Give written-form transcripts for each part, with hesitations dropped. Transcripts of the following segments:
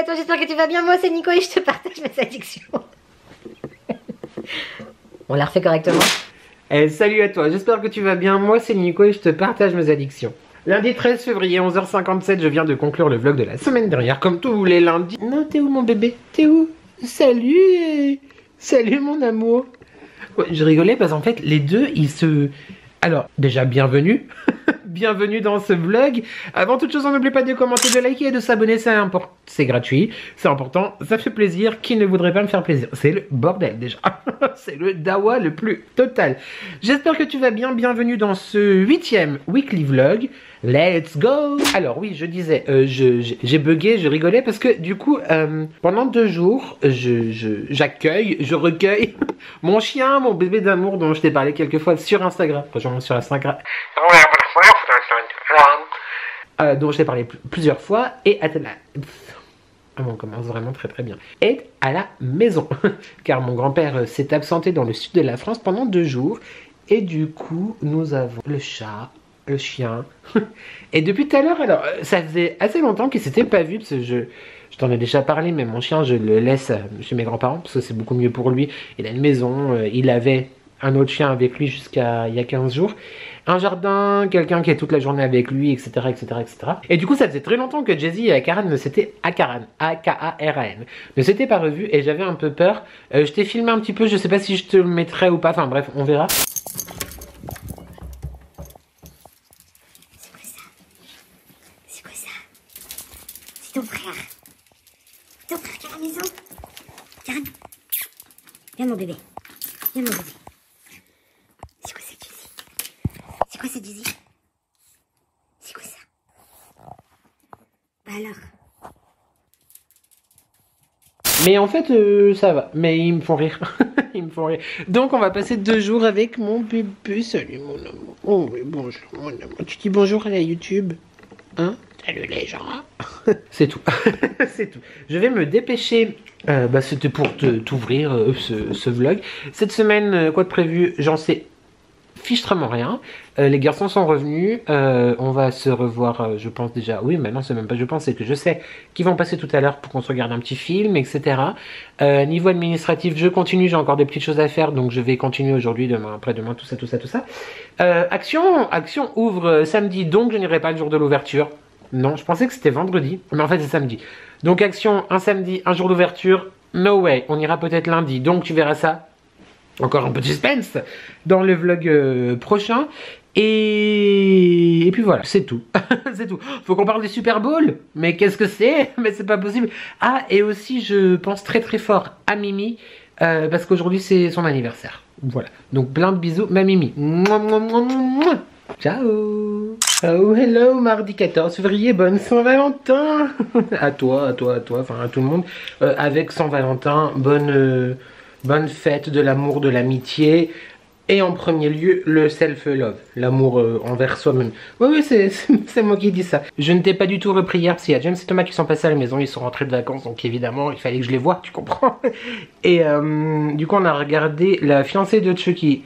à toi, j'espère que tu vas bien. Moi c'est Nico et je te partage mes addictions. On la refait correctement. Salut à toi, j'espère que tu vas bien. Moi c'est Nico et je te partage mes addictions. Lundi 13 février, 11h57, je viens de conclure le vlog de la semaine dernière, comme tous les lundis. Non, t'es où mon bébé? T'es où? Salut. Salut mon amour. Ouais, je rigolais parce qu'en fait, les deux, ils se... Alors, déjà, bienvenue. Bienvenue dans ce vlog. Avant toute chose, on n'oublie pas de commenter, de liker et de s'abonner, c'est important. C'est gratuit, c'est important, ça fait plaisir. Qui ne voudrait pas me faire plaisir? C'est le bordel déjà. C'est le dawa le plus total. J'espère que tu vas bien. Bienvenue dans ce 8e weekly vlog. Let's go. Alors oui, je disais, j'ai bugué, je rigolais parce que du coup, pendant 2 jours, je recueille mon chien, mon bébé d'amour dont je t'ai parlé quelques fois sur Instagram. Rejoins-moi sur Instagram. Dont je t'ai parlé plusieurs fois. Et on commence vraiment très très bien. Et à la maison. Car mon grand-père s'est absenté dans le sud de la France pendant 2 jours. Et du coup, nous avons le chat, le chien. Et depuis tout à l'heure, alors, ça faisait assez longtemps qu'ils s'étaient pas vus. Parce que je t'en ai déjà parlé, mais mon chien, je le laisse chez mes grands-parents. Parce que c'est beaucoup mieux pour lui. Il a une maison, il avait un autre chien avec lui jusqu'à il y a 15 jours. Un jardin, quelqu'un qui est toute la journée avec lui, etc., etc., etc. Et du coup, ça faisait très longtemps que Jay-Z et Akaran ne s'étaient... A-K-A-R-A-N. Ne s'étaient pas revus et j'avais un peu peur. Je t'ai filmé un petit peu, je sais pas si je te le mettrai ou pas. Enfin bref, on verra. C'est quoi ça? C'est ton frère. Ton frère qui est à la maison. Karan, viens mon bébé. Viens mon bébé. C'est quoi ça, Jay-Z? C'est quoi ça, Jay-Z? C'est quoi ça? Bah alors? Mais en fait, ça va. Mais ils me font rire. Ils me font rire. Donc, on va passer 2 jours avec mon bébé. Salut, mon amour. Oh, oui, bonjour, mon amour. Tu dis bonjour à la YouTube? Hein? Salut, les gens. C'est tout. C'est tout. Je vais me dépêcher. C'était pour t'ouvrir ce vlog. Cette semaine, quoi de prévu? J'en sais fichtrement rien. Les garçons sont revenus. On va se revoir, je pense déjà. Oui, maintenant c'est même pas je pense, c'est que je sais qu'ils vont passer tout à l'heure pour qu'on se regarde un petit film, etc. Niveau administratif, je continue. J'ai encore des petites choses à faire, donc je vais continuer aujourd'hui, demain, après-demain, tout ça, tout ça, tout ça. Action ouvre samedi, donc je n'irai pas le jour de l'ouverture. Non, je pensais que c'était vendredi, mais en fait c'est samedi. Donc Action, un samedi, un jour d'ouverture. No way, on ira peut-être lundi, donc tu verras ça. Encore un peu de suspense dans le vlog prochain. Et puis voilà, c'est tout. C'est tout. Faut qu'on parle du Super Bowl. Mais qu'est-ce que c'est? Mais c'est pas possible. Ah, et aussi, je pense très très fort à Mimi. Parce qu'aujourd'hui, c'est son anniversaire. Voilà. Donc, plein de bisous, ma Mimi. Mouah, mouah, mouah, mouah. Ciao. Oh, hello, mardi 14 février. Bonne Saint-Valentin. À toi, enfin à tout le monde. Avec Saint-Valentin, bonne fête de l'amour, de l'amitié. Et en premier lieu, le self-love. L'amour envers soi-même. Oui, c'est moi qui dis ça. Je ne t'ai pas du tout repris hier, parce qu'il y a James et Thomas qui sont passés à la maison. Ils sont rentrés de vacances, donc évidemment, il fallait que je les voie, tu comprends. Et du coup, on a regardé La fiancée de Chucky.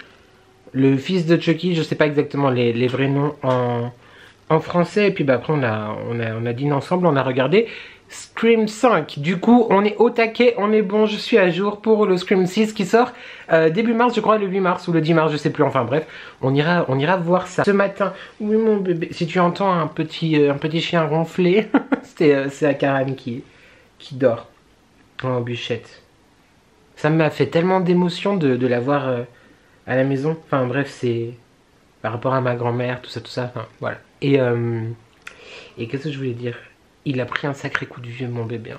Le fils de Chucky, je sais pas exactement les vrais noms en français. Et puis après, on a dîné ensemble, on a regardé Scream 5. Du coup, on est au taquet, on est bon, je suis à jour pour le Scream 6 qui sort début mars, je crois, le 8 mars ou le 10 mars, je sais plus, enfin bref, on ira voir ça. Ce matin, oui mon bébé, si tu entends un petit chien ronfler, c'est Akaran qui dort en bûchette. Ça m'a fait tellement d'émotion de la voir à la maison, enfin bref, c'est par rapport à ma grand-mère, tout ça, enfin voilà. Et qu'est-ce que je voulais dire? Il a pris un sacré coup de vieux, mon bébé.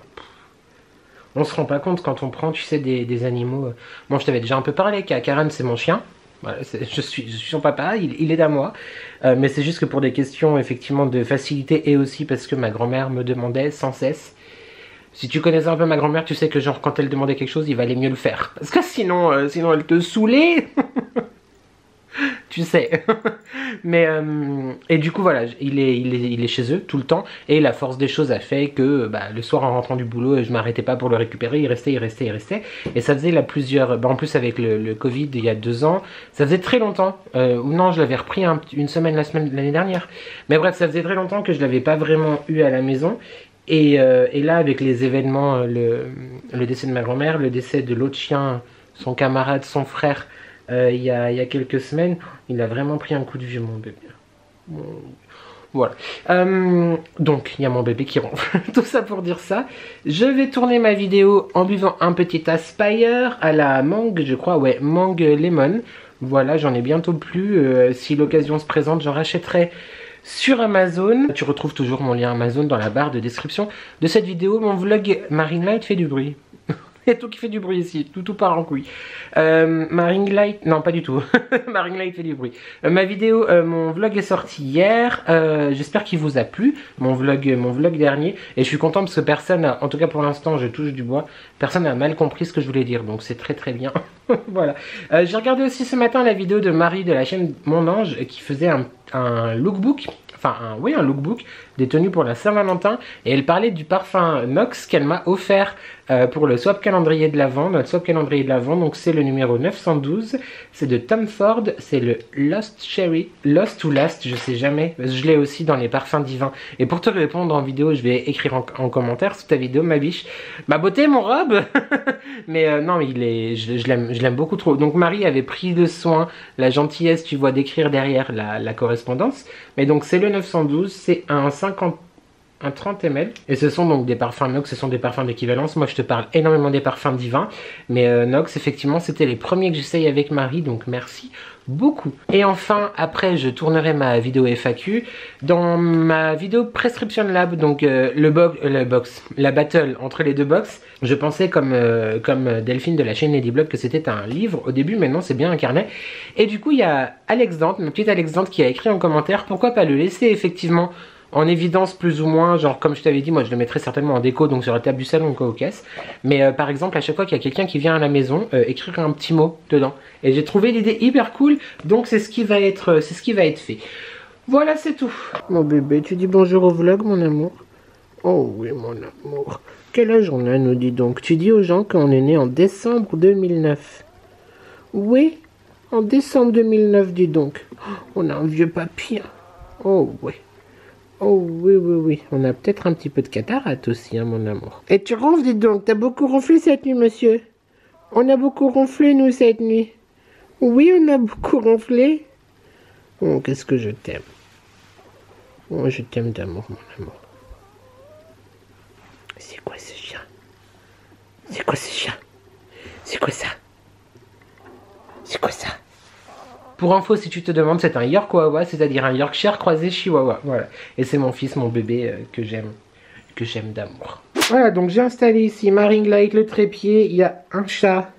On se rend pas compte quand on prend, tu sais, des animaux. Bon, je t'avais déjà un peu parlé, Karan, c'est mon chien. Voilà, je suis son papa, il est à moi. Mais c'est juste que pour des questions, effectivement, de facilité et aussi parce que ma grand-mère me demandait sans cesse. Si tu connaissais un peu ma grand-mère, tu sais que genre, quand elle demandait quelque chose, il valait mieux le faire. Parce que sinon elle te saoulait. Tu sais. Mais et du coup voilà, il est chez eux tout le temps. Et la force des choses a fait que le soir en rentrant du boulot, je m'arrêtais pas pour le récupérer. Il restait. Et ça faisait plusieurs... en plus avec le Covid il y a 2 ans, ça faisait très longtemps. Ou non, je l'avais repris une semaine l'année dernière. Mais bref, ça faisait très longtemps que je l'avais pas vraiment eu à la maison. Et là, avec les événements, le décès de ma grand-mère, le décès de l'autre chien, son camarade, son frère, il y a quelques semaines, il a vraiment pris un coup de vieux, mon bébé. Voilà. Donc, il y a mon bébé qui ronfle. Tout ça pour dire ça. Je vais tourner ma vidéo en buvant un petit Aspire à la mangue, je crois. Ouais, mangue lemon. Voilà, j'en ai bientôt plus. Si l'occasion se présente, j'en rachèterai sur Amazon. Tu retrouves toujours mon lien Amazon dans la barre de description de cette vidéo. Mon vlog Marine Light fait du bruit. Il y a tout qui fait du bruit ici, tout part en couille. Marine Light, non pas du tout. Marine Light fait du bruit. Ma vidéo, mon vlog est sorti hier. J'espère qu'il vous a plu, mon vlog dernier. Et je suis content parce que personne, en tout cas pour l'instant, je touche du bois. Personne n'a mal compris ce que je voulais dire, donc c'est très très bien. Voilà. J'ai regardé aussi ce matin la vidéo de Marie de la chaîne Mon Ange qui faisait un lookbook. Enfin, un lookbook des tenues pour la Saint-Valentin. Et elle parlait du parfum Nox qu'elle m'a offert pour le swap calendrier de l'Avent. Notre swap calendrier de l'Avent, donc c'est le numéro 912. C'est de Tom Ford. C'est le Lost Cherry. Lost ou Last, je sais jamais. Je l'ai aussi dans les parfums divins. Et pour te répondre en vidéo, je vais écrire en commentaire sous ta vidéo, ma biche. Ma beauté, mon robe. Mais non, je l'aime beaucoup trop. Donc Marie avait pris le soin, la gentillesse, tu vois, d'écrire derrière la correspondance. Mais donc c'est le 912, c'est un 30 ml. Et ce sont donc des parfums Nox, ce sont des parfums d'équivalence. Moi je te parle énormément des parfums divins. Mais Nox, effectivement, c'était les premiers que j'essaye avec Marie. Donc merci beaucoup. Et enfin, après je tournerai ma vidéo FAQ. Dans ma vidéo Prescription Lab, donc la battle entre les deux box, je pensais comme Delphine de la chaîne Ladyblog que c'était un livre au début, mais non, c'est bien un carnet. Et du coup il y a Alex Dante, ma petite Alex Dante, qui a écrit en commentaire pourquoi pas le laisser effectivement en évidence plus ou moins, genre comme je t'avais dit, moi je le mettrais certainement en déco, donc sur la table du salon ou aux caisses. Mais par exemple, à chaque fois qu'il y a quelqu'un qui vient à la maison, écrire un petit mot dedans. Et j'ai trouvé l'idée hyper cool, donc c'est ce qui va être fait. Voilà, c'est tout. Mon bébé, tu dis bonjour au vlog, mon amour? Oh oui, mon amour. Quel âge on a, nous, dis donc? Tu dis aux gens qu'on est né en décembre 2009. Oui, en décembre 2009, dis donc. On a un vieux papy. Oh oui. Oh oui, oui, oui. On a peut-être un petit peu de cataracte aussi, hein, mon amour. Et tu ronfles, dis donc. T'as beaucoup ronflé cette nuit, monsieur? On a beaucoup ronflé, nous, cette nuit. Oui, on a beaucoup ronflé. Oh, qu'est-ce que je t'aime. Oh, je t'aime d'amour, mon amour. C'est quoi ce chien? C'est quoi ce chien? C'est quoi ça? C'est quoi ça? Pour info, si tu te demandes, c'est un York Wawa, c'est-à-dire un Yorkshire croisé Chihuahua. Voilà. Et c'est mon fils, mon bébé, que j'aime d'amour. Voilà, donc j'ai installé ici ma ring light, le trépied. Il y a un chat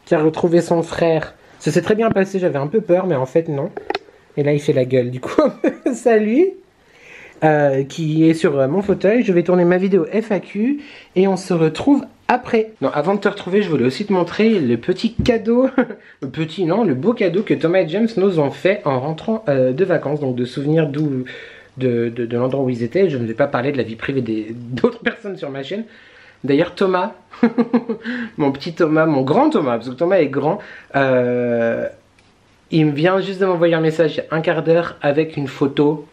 qui a retrouvé son frère. Ça s'est très bien passé, j'avais un peu peur, mais en fait non. Et là, il fait la gueule, du coup. Salut. Qui est sur mon fauteuil. Je vais tourner ma vidéo FAQ et on se retrouve après. Non, avant de te retrouver, je voulais aussi te montrer le petit cadeau, le beau cadeau que Thomas et James nous ont fait en rentrant de vacances, donc de souvenirs de l'endroit où ils étaient. Je ne vais pas parler de la vie privée d'autres personnes sur ma chaîne. D'ailleurs, Thomas, mon petit Thomas, mon grand Thomas, parce que Thomas est grand, il me vient juste de m'envoyer un message il y a un quart d'heure avec une photo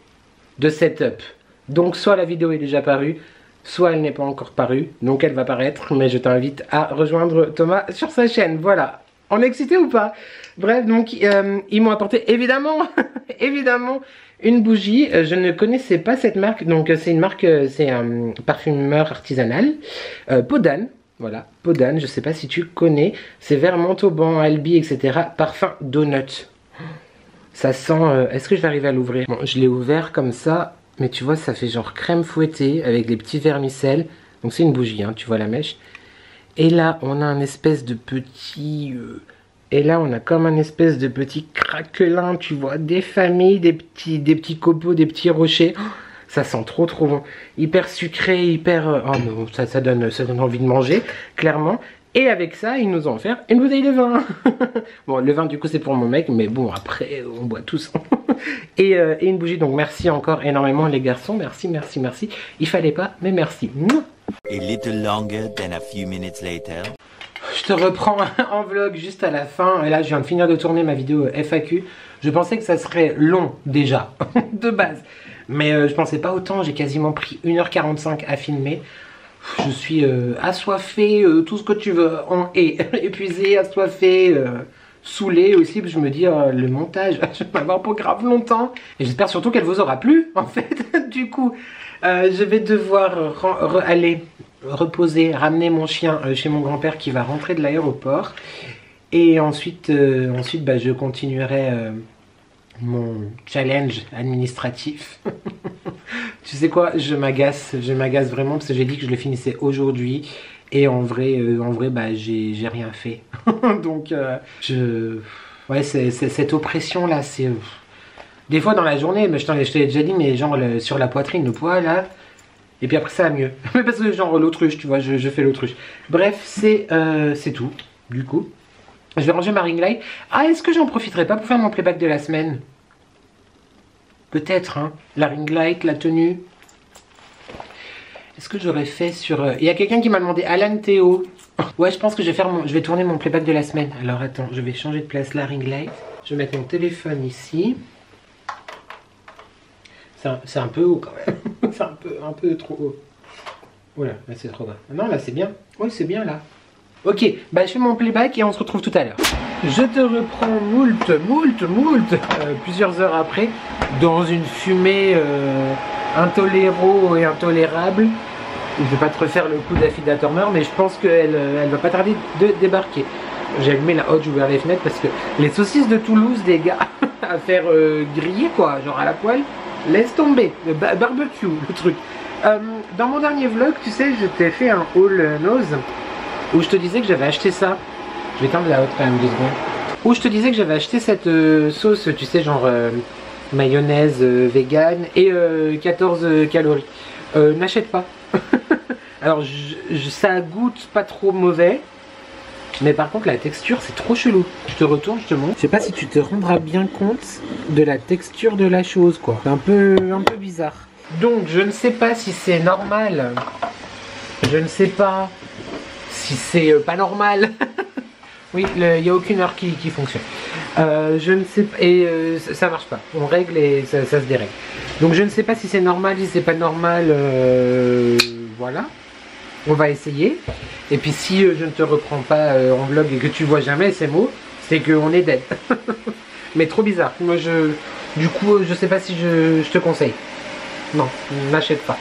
de setup. Donc soit la vidéo est déjà parue, soit elle n'est pas encore parue, donc elle va paraître, mais je t'invite à rejoindre Thomas sur sa chaîne. Voilà, on est excité ou pas? Bref, donc ils m'ont apporté évidemment évidemment une bougie. Je ne connaissais pas cette marque, donc c'est une marque, c'est un parfumeur artisanal, Podane. Voilà, Podane, je sais pas si tu connais, c'est vert Montauban, Albi, etc. Parfum Donut. Ça sent... Est-ce que je vais arriver à l'ouvrir? Bon, je l'ai ouvert comme ça, mais tu vois, ça fait genre crème fouettée avec des petits vermicelles. Donc c'est une bougie, hein, tu vois la mèche. Et là, on a un espèce de petit... Et là, on a comme un espèce de petit craquelin, tu vois, des familles, des petits copeaux, des petits rochers. Oh, ça sent trop trop bon. Hyper sucré, hyper... Oh non, ça donne envie de manger, clairement. Et avec ça, ils nous ont offert une bouteille de vin. Bon, le vin, du coup, c'est pour mon mec. Mais bon, après, on boit tous. et une bougie. Donc, merci encore énormément, les garçons. Merci, merci, merci. Il fallait pas, mais merci. A little longer than a few minutes later. Je te reprends en vlog juste à la fin. Et là, je viens de finir de tourner ma vidéo FAQ. Je pensais que ça serait long, déjà, de base. Mais je pensais pas autant, j'ai quasiment pris 1h45 à filmer. Je suis assoiffé, tout ce que tu veux, et épuisé, assoiffé, saoulé aussi, parce que je me dis, le montage, je vais m'avoir pour grave longtemps. Et j'espère surtout qu'elle vous aura plu, en fait. Du coup, je vais devoir aller reposer, ramener mon chien chez mon grand-père qui va rentrer de l'aéroport. Et ensuite, bah, je continuerai mon challenge administratif. Tu sais quoi, je m'agace vraiment parce que j'ai dit que je le finissais aujourd'hui et en vrai bah j'ai rien fait. Donc ouais, c'est cette oppression là, c'est des fois dans la journée, mais je t'ai déjà dit, mais genre sur la poitrine, le poids là, et puis après ça va mieux. Mais parce que genre l'autruche, tu vois, je fais l'autruche. Bref, c'est tout du coup. Je vais ranger ma ring light. Ah, est-ce que j'en profiterai pas pour faire mon playback de la semaine? Peut-être, hein. La ring light, la tenue. Est-ce que j'aurais fait sur... Il y a quelqu'un qui m'a demandé, Alan Théo. Ouais, je pense que je vais tourner mon playback de la semaine. Alors attends, je vais changer de place la ring light. Je vais mettre mon téléphone ici. C'est un peu haut quand même. C'est un peu trop haut. Oula, là c'est trop bas. Non, là c'est bien. Oui, c'est bien là. Ok, bah je fais mon playback et on se retrouve tout à l'heure. Je te reprends plusieurs heures après, dans une fumée intoléro et intolérable. Je vais pas te refaire le coup d'Affida Turner, mais je pense qu'elle va pas tarder de débarquer. J'ai allumé la hotte, j'ai ouvert les fenêtres parce que les saucisses de Toulouse, des gars, à faire griller quoi, genre à la poêle, laisse tomber, barbecue, le truc. Dans mon dernier vlog, tu sais, je t'ai fait un haul nose où je te disais que j'avais acheté ça. Je vais éteindre la hotte quand même 2 secondes. Où je te disais que j'avais acheté cette sauce, tu sais, genre mayonnaise vegan et 14 calories. N'achète pas. Alors ça goûte pas trop mauvais, mais par contre la texture c'est trop chelou. Je te retourne, je te montre. Je sais pas si tu te rendras bien compte de la texture de la chose quoi. C'est un peu bizarre. Donc je ne sais pas si c'est normal. Je ne sais pas si c'est pas normal. Oui, il n'y a aucune heure qui fonctionne. Je ne sais pas, et ça marche pas. On règle et ça se dérègle. Donc je ne sais pas si c'est normal, si c'est pas normal. Voilà. On va essayer. Et puis si je ne te reprends pas en vlog et que tu vois jamais ces mots, c'est qu'on est dead. Mais trop bizarre. Moi du coup, je sais pas si je te conseille. Non, n'achète pas.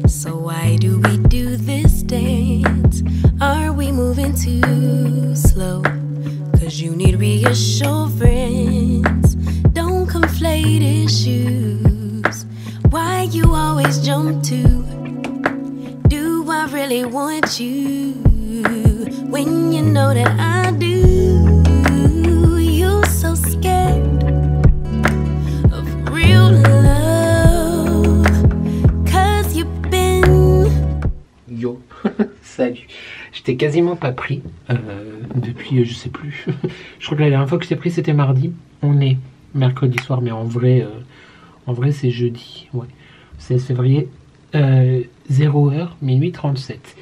So why do we do this dance? Are we moving too slow? Cause you need reassurance. Don't conflate issues. Why you always jump to? Do I really want you? When you know that I do. You're so scared of real love. Cause you've been... Yo, salut. Je t'ai quasiment pas pris depuis, je sais plus. Je crois que la dernière fois que je t'ai pris c'était mardi. On est mercredi soir, mais en vrai c'est jeudi. Ouais, 16 février, 0h, minuit 37.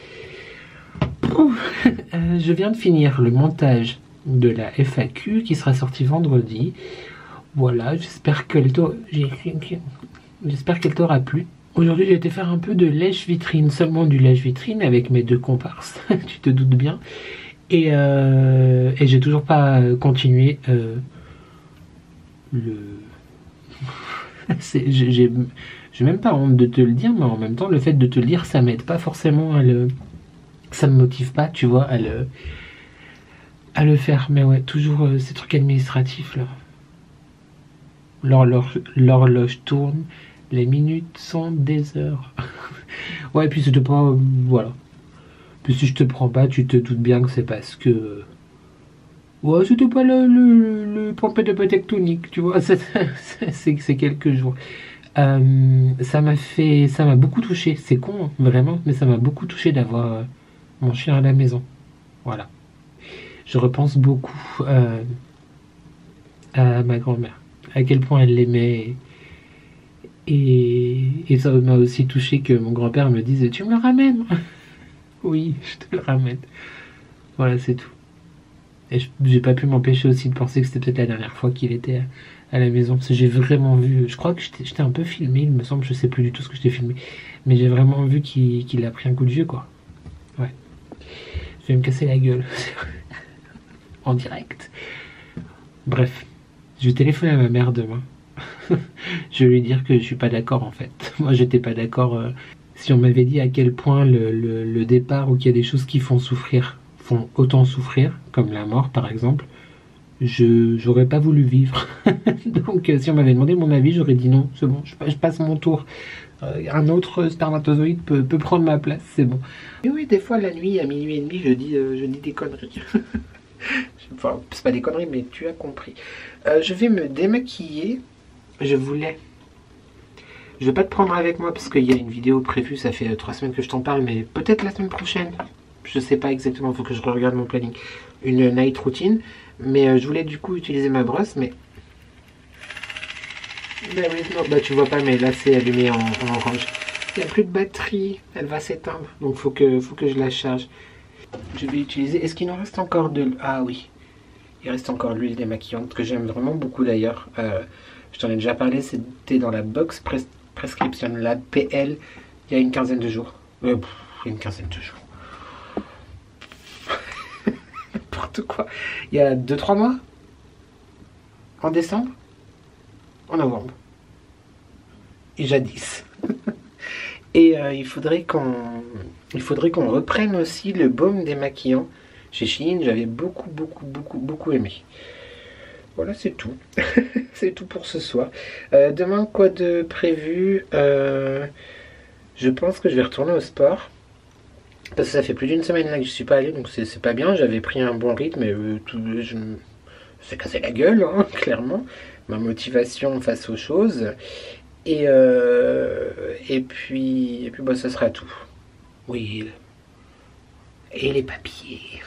Je viens de finir le montage de la FAQ qui sera sortie vendredi. Voilà, j'espère qu'elle t'aura plu. Aujourd'hui j'ai été faire un peu de lèche-vitrine, seulement du lèche-vitrine avec mes 2 comparses, tu te doutes bien. Et j'ai toujours pas continué j'ai même pas honte de te le dire, mais en même temps le fait de te le dire ça m'aide pas forcément à le... Ça me motive pas, tu vois, à le faire. Mais ouais, toujours ces trucs administratifs là. L'horloge tourne. Les minutes sont des heures. Ouais, puis c'était pas... voilà. Puis si je te prends pas, tu te doutes bien que c'est parce que... ouais, c'était pas le pompé de tectonique, tu vois. C'est quelques jours. Ça m'a beaucoup touché. C'est con, hein, vraiment. Mais ça m'a beaucoup touché d'avoir mon chien à la maison. Voilà. Je repense beaucoup à ma grand-mère. à quel point elle l'aimait. Et ça m'a aussi touché que mon grand-père me dise « Tu me le ramènes ?» Oui, je te le ramène. Voilà, c'est tout. Et j'ai pas pu m'empêcher aussi de penser que c'était peut-être la dernière fois qu'il était à la maison. Parce que j'ai vraiment vu... Je crois que j'étais un peu filmé, il me semble. Je sais plus du tout ce que j'étais filmé. Mais j'ai vraiment vu qu'il a pris un coup de vieux, quoi. Ouais. Je vais me casser la gueule. En direct. Bref. Je vais téléphoner à ma mère demain. Je vais lui dire que je suis pas d'accord, en fait. Moi, j'étais pas d'accord... Si on m'avait dit à quel point le départ, ou qu'il y a des choses qui font autant souffrir, comme la mort par exemple, j'aurais pas voulu vivre. Donc si on m'avait demandé mon avis, j'aurais dit non, c'est bon, je passe mon tour. Un autre spermatozoïde peut prendre ma place, c'est bon. Et oui, des fois la nuit à minuit et demi, je dis des conneries. Enfin, c'est pas des conneries, mais tu as compris. Je vais me démaquiller. Je vais pas te prendre avec moi parce qu'il y a une vidéo prévue, ça fait 3 semaines que je t'en parle, mais peut-être la semaine prochaine. Je sais pas exactement, il faut que je regarde mon planning. Une night routine, mais je voulais du coup utiliser ma brosse, mais... Bah oui, non, bah tu vois pas, mais là c'est allumé en orange. Il n'y a plus de batterie, elle va s'éteindre, donc faut que je la charge. Je vais utiliser... Est-ce qu'il nous reste encore de... Ah oui, il reste encore l'huile démaquillante, que j'aime vraiment beaucoup d'ailleurs. Je t'en ai déjà parlé, c'était dans la box Prescription Lab PL il y a une quinzaine de jours. Une quinzaine de jours. N'importe quoi. Il y a 2-3 mois. En décembre. En novembre. Et jadis. Et il faudrait qu'on reprenne aussi le baume démaquillant. Chez Shein, j'avais beaucoup aimé. Voilà, c'est tout. C'est tout pour ce soir. Demain, quoi de prévu? Je pense que je vais retourner au sport. Parce que ça fait plus d'une semaine là que je suis pas allé, donc c'est pas bien. J'avais pris un bon rythme et je me suis cassé la gueule, hein, clairement. Ma motivation face aux choses. Et puis bah, ça sera tout. Oui. Et les papiers.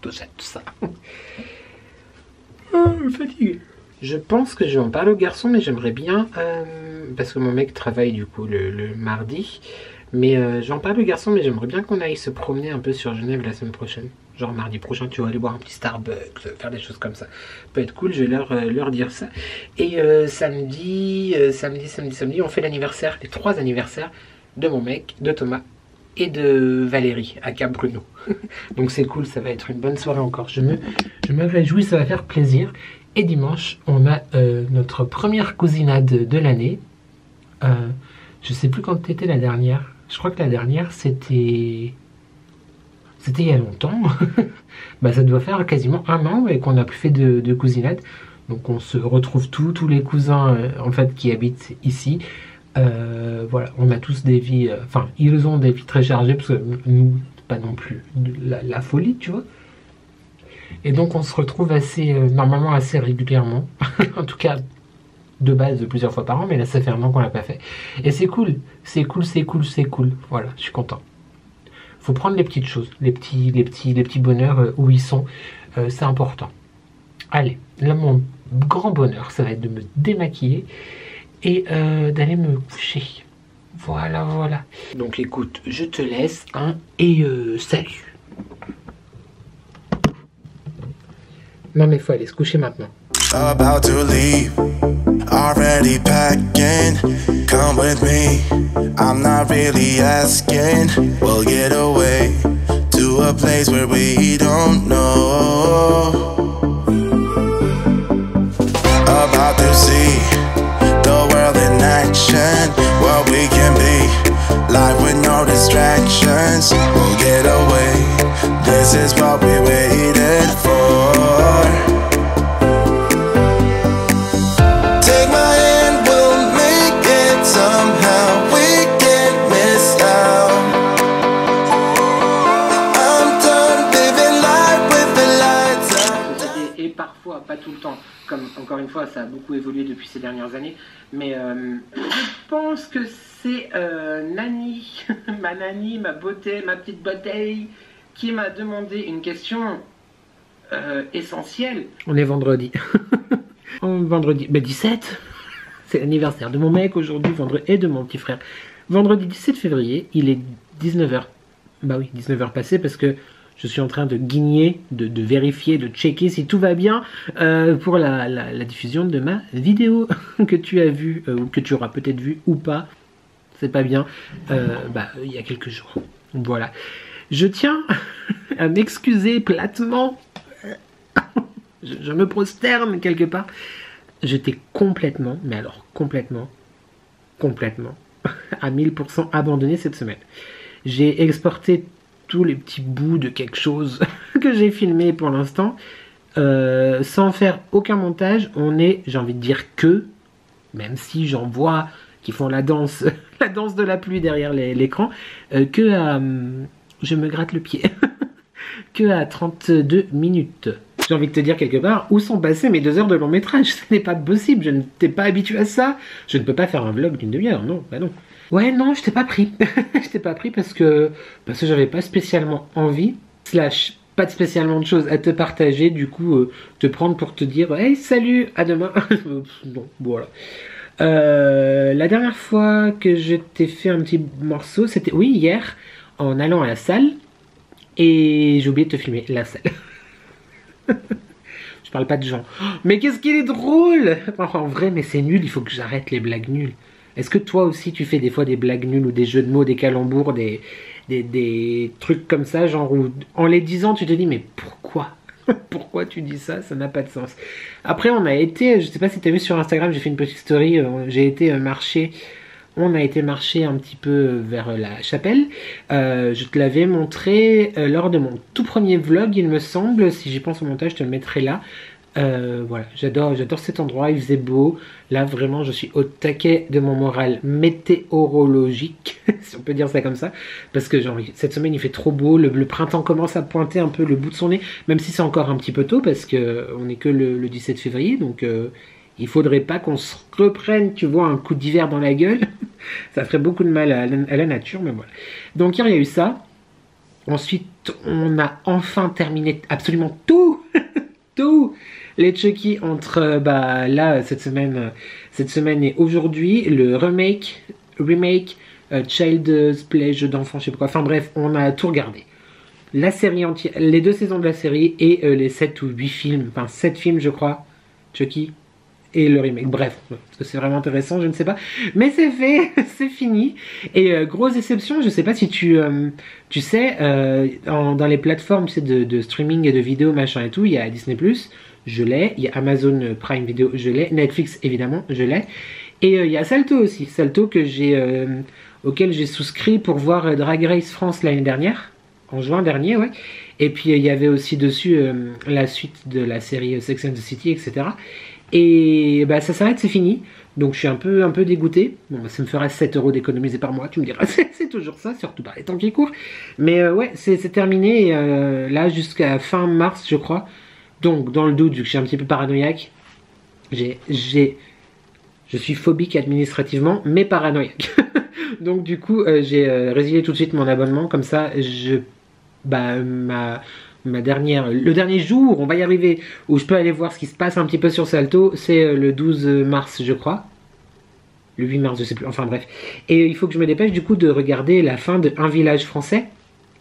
Tout ça. Fatigué. Je pense que je vais en parler aux garçons, mais j'aimerais bien, parce que mon mec travaille du coup le mardi, mais j'en parle aux garçons, mais j'aimerais bien qu'on aille se promener un peu sur Genève la semaine prochaine. Genre mardi prochain, tu vas aller boire un petit Starbucks, faire des choses comme ça. Ça peut être cool, je vais leur dire ça. Et samedi, on fait l'anniversaire, les 3 anniversaires de mon mec, de Thomas et de Valérie à Cap Bruno. Donc c'est cool, ça va être une bonne soirée encore. Je me réjouis, ça va faire plaisir. Et dimanche, on a notre première cousinade de l'année. Je sais plus quand était la dernière. Je crois que la dernière, c'était il y a longtemps. Bah, ça doit faire quasiment 1 an et qu'on n'a plus fait de cousinade. Donc on se retrouve tous les cousins en fait qui habitent ici. Voilà, on a tous des vies... Enfin, ils ont des vies très chargées parce que nous, pas non plus la folie, tu vois. Et donc on se retrouve normalement assez régulièrement. En tout cas, de base, plusieurs fois par an, mais là ça fait 1 an qu'on l'a pas fait. Et c'est cool, c'est cool. Voilà, je suis content. Faut prendre les petites choses, les petits bonheurs où ils sont. C'est important. Allez, là mon grand bonheur, ça va être de me démaquiller et d'aller me coucher. Voilà. Donc écoute, je te laisse, hein, et salut. Non mais faut aller se coucher maintenant. About to leave, already packing. Come with me, I'm not really asking. We'll get away to a place where we don't know. About to see the world in action, what we can be, life with no distractions. We'll get away, this is what we waited for. Take my hand, we'll make it somehow. We can't miss out. I'm done living life with the lights out. Et parfois, pas tout le temps. Comme encore une fois, ça a beaucoup évolué depuis ces dernières années. Mais je pense que c'est Nani, ma beauté, ma petite bouteille, qui m'a demandé une question essentielle. On est vendredi. Vendredi, 17, c'est l'anniversaire de mon mec aujourd'hui, vendredi, et de mon petit frère. Vendredi 17 février, il est 19h. Bah oui, 19h passé parce que je suis en train de guigner, de vérifier, de checker si tout va bien pour la diffusion de ma vidéo que tu as vue, ou que tu auras peut-être vue ou pas. C'est pas bien. Il y a quelques jours. Voilà. Je tiens à m'excuser platement. Je me prosterne quelque part. Je t'ai complètement, mais alors complètement, à 1000% abandonné cette semaine. J'ai exporté tous les petits bouts de quelque chose que j'ai filmé pour l'instant, sans faire aucun montage. On est, j'ai envie de dire que, même si j'en vois qui font la danse de la pluie derrière l'écran, que à, je me gratte le pied, que à 32 minutes. J'ai envie de te dire quelque part, où sont passées mes 2 heures de long métrage? Ce n'est pas possible, je ne t'ai pas habitué à ça. Je ne peux pas faire un vlog d'une demi-heure, non, bah non. Ouais, non, je t'ai pas pris. Je t'ai pas pris parce que j'avais pas spécialement envie, / pas spécialement de choses à te partager, du coup, te prendre pour te dire, hey, salut, à demain. Non, voilà. La dernière fois que je t'ai fait un petit morceau, c'était, oui, hier, en allant à la salle, et j'ai oublié de te filmer la salle. Je parle pas de gens. Mais qu'est-ce qu'il est drôle! En vrai, mais c'est nul, il faut que j'arrête les blagues nulles. Est-ce que toi aussi tu fais des fois des blagues nulles ou des jeux de mots, des calembours, des trucs comme ça, genre où en les disant tu te dis mais pourquoi? Pourquoi tu dis ça? Ça n'a pas de sens. Après on a été, je sais pas si tu as vu sur Instagram, j'ai fait une petite story, j'ai été marcher. On a été marcher un petit peu vers la chapelle. Je te l'avais montré lors de mon tout premier vlog, il me semble. Si j'y pense au montage, je te le mettrai là. Voilà, j'adore cet endroit, il faisait beau. Là, vraiment, je suis au taquet de mon moral météorologique, si on peut dire ça comme ça. Parce que genre, cette semaine, il fait trop beau. Le printemps commence à pointer un peu le bout de son nez. Même si c'est encore un petit peu tôt, parce qu'on n'est que le 17 février. Donc, il faudrait pas qu'on se reprenne, tu vois, un coup d'hiver dans la gueule. Ça ferait beaucoup de mal à la nature, mais voilà. Donc hier, il y a eu ça. Ensuite, on a enfin terminé absolument tout. Tout. Les Chucky entre, là, cette semaine et aujourd'hui. Le remake, Child's Play, jeu d'enfant, je sais pas quoi. Enfin bref, on a tout regardé. La série entière, les 2 saisons de la série et les 7 ou 8 films. Enfin, 7 films, je crois. Chucky. Et le remake, bref, parce que c'est vraiment intéressant, je ne sais pas. Mais c'est fait, c'est fini. Et grosse déception, je sais pas si tu sais, dans les plateformes de streaming et de vidéos, machin et tout, il y a Disney+, je l'ai, il y a Amazon Prime Video, je l'ai, Netflix évidemment, je l'ai. Et il y a Salto aussi, Salto auquel j'ai souscrit pour voir Drag Race France l'année dernière, en juin dernier, ouais. Et puis il y avait aussi dessus la suite de la série Sex and the City, etc. Et ça s'arrête, c'est fini. Donc je suis un peu dégoûté. Bon, ça me fera 7 € d'économiser par mois, tu me diras. C'est toujours ça, surtout par les temps qui courent. Mais ouais, c'est terminé. Là, jusqu'à fin mars, je crois. Donc, dans le doute, vu que je suis un petit peu paranoïaque, je suis phobique administrativement, mais paranoïaque. Donc du coup, j'ai résilié tout de suite mon abonnement. Comme ça, le dernier jour, on va y arriver, où je peux aller voir ce qui se passe un petit peu sur Salto, c'est le 12 mars, je crois. Le 8 mars, je sais plus, enfin bref. Et il faut que je me dépêche du coup de regarder la fin de Un village français,